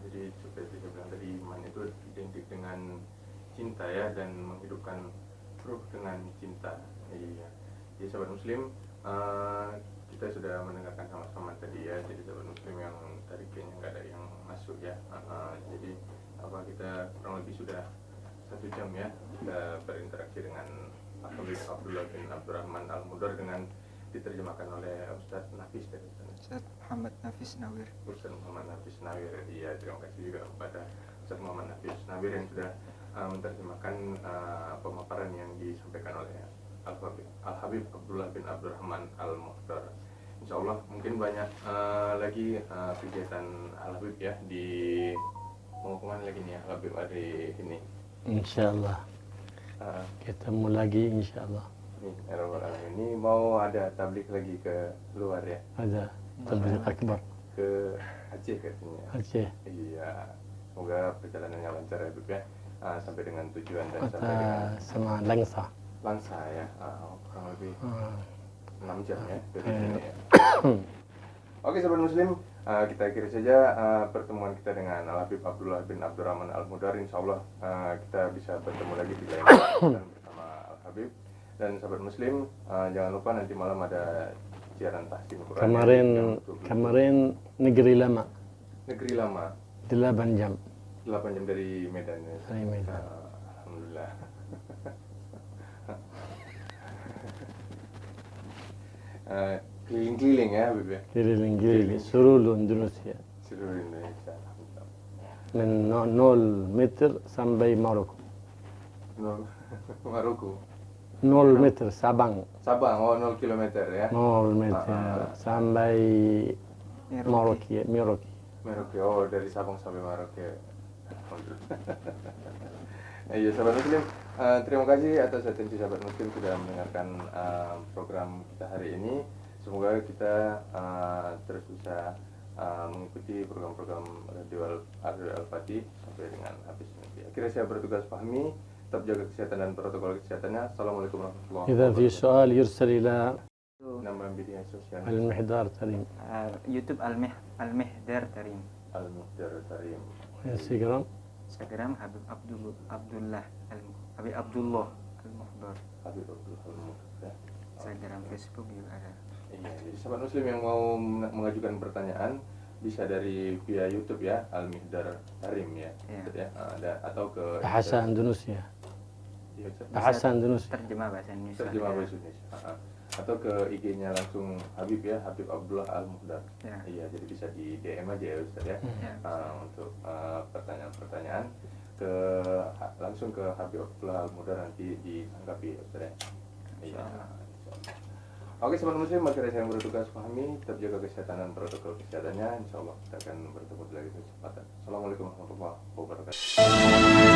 Jadi seperti saya bilang tadi, iman itu identik dengan cinta ya, dan menghidupkan ruh dengan cinta. Iya. Jadi sahabat muslim, kita sudah mendengarkan sama-sama tadi ya. Jadi sahabat muslim yang tadi kayaknya nggak ada yang masuk ya. Jadi kita kurang lebih sudah 1 jam ya kita berinteraksi dengan Habib Abdullah bin Abdurrahman Al-Mudar dengan diterjemahkan oleh Ustadz Nafis dari Ustaz Muhammad Nafis Nawir. Ustadz Muhammad Nafis Nawir. Iya, terima kasih juga kepada Ustadz Muhammad Nafis Nawir yang sudah menerjemahkan pemaparan yang disampaikan oleh Al-Habib Abdullah bin Abdurrahman Al-Mudar. Insya Allah mungkin banyak lagi kegiatan Al-Habib ya di mau kemana lagi nih ya Al-Habib hari ini. Insya Allah ketemu lagi insya Allah. Ini mau ada tablik lagi ke luar ya? Ada tabligh akbar Ke Aceh katanya. Aceh. Iya, semoga perjalanannya lancar ya Bib ya. Sampai dengan tujuan dan sampai Kota dengan sama Langsa. Langsa ya. Kurang lebih 6 jam ya dari sini ya. Oke sahabat muslim, kita akhiri saja pertemuan kita dengan Al-Habib Abdullah bin Abdurrahman Al-Mudar. Insya Allah kita bisa bertemu lagi di lain kesempatan bersama Al-Habib. Dan sahabat muslim, jangan lupa nanti malam ada siaran tahsin Quran. Kemarin Negeri Lama. Negeri Lama 8 jam. 8 jam dari Medan ya. Dari Medan. Alhamdulillah. Keliling-keliling ya Habib ya. Keliling-keliling seluruh Indonesia. Seluruh Indonesia. من 0 meter sampai Maroko. Maroko. 0 meter Sabang. Sabang, 0 kilometer ya. 0 meter sampai Merauke. Merauke, dari Sabang sampai Merauke. Iya sahabat muslim, terima kasih atas atensi sahabat muslim sudah mendengarkan program kita hari ini. Semoga kita terus bisa mengikuti program-program Radio Al-Fatih sampai dengan habis nanti. Akhirnya saya bertugas pahami, tetap jaga kesehatan dan protokol kesehatannya. Assalamualaikum warahmatullahi إذا في wabarakatuh. سؤال يرسل إلى Nama media sosial المحضار تريم YouTube Al-Mihdar Tarim. Al-Muhdar Tarim. انستغرام Instagram Habib Abdullah Al-Muhdar. Habib Abdullah Al-Muhdar. Instagram, Facebook juga ada. Iya, jadi sahabat muslim yang mau mengajukan pertanyaan bisa dari via YouTube ya, Al-Mihdar Tarim ya. Iya. Ya, ada atau ke bahasa Indonesia. Iya, Ustaz. Bahasa Indonesia. Terjemah bahasa Indonesia. Terjemah bahasa Indonesia. Atau ke IG-nya langsung Habib ya, Habib Abdullah Al-Muhdar. Ya. Iya, jadi bisa di DM aja ya Ustaz ya. Ya. Untuk pertanyaan-pertanyaan langsung ke Habib Abdullah Al-Muhdar, nanti ditanggapi Ustaz ya. Iya. Oke sahabat muslim, akhirnya saya bertugas pahami, tetap jaga kesehatan dan protokol kesehatannya. Insya Allah kita akan bertemu lagi di kesempatan. Assalamualaikum warahmatullahi wabarakatuh.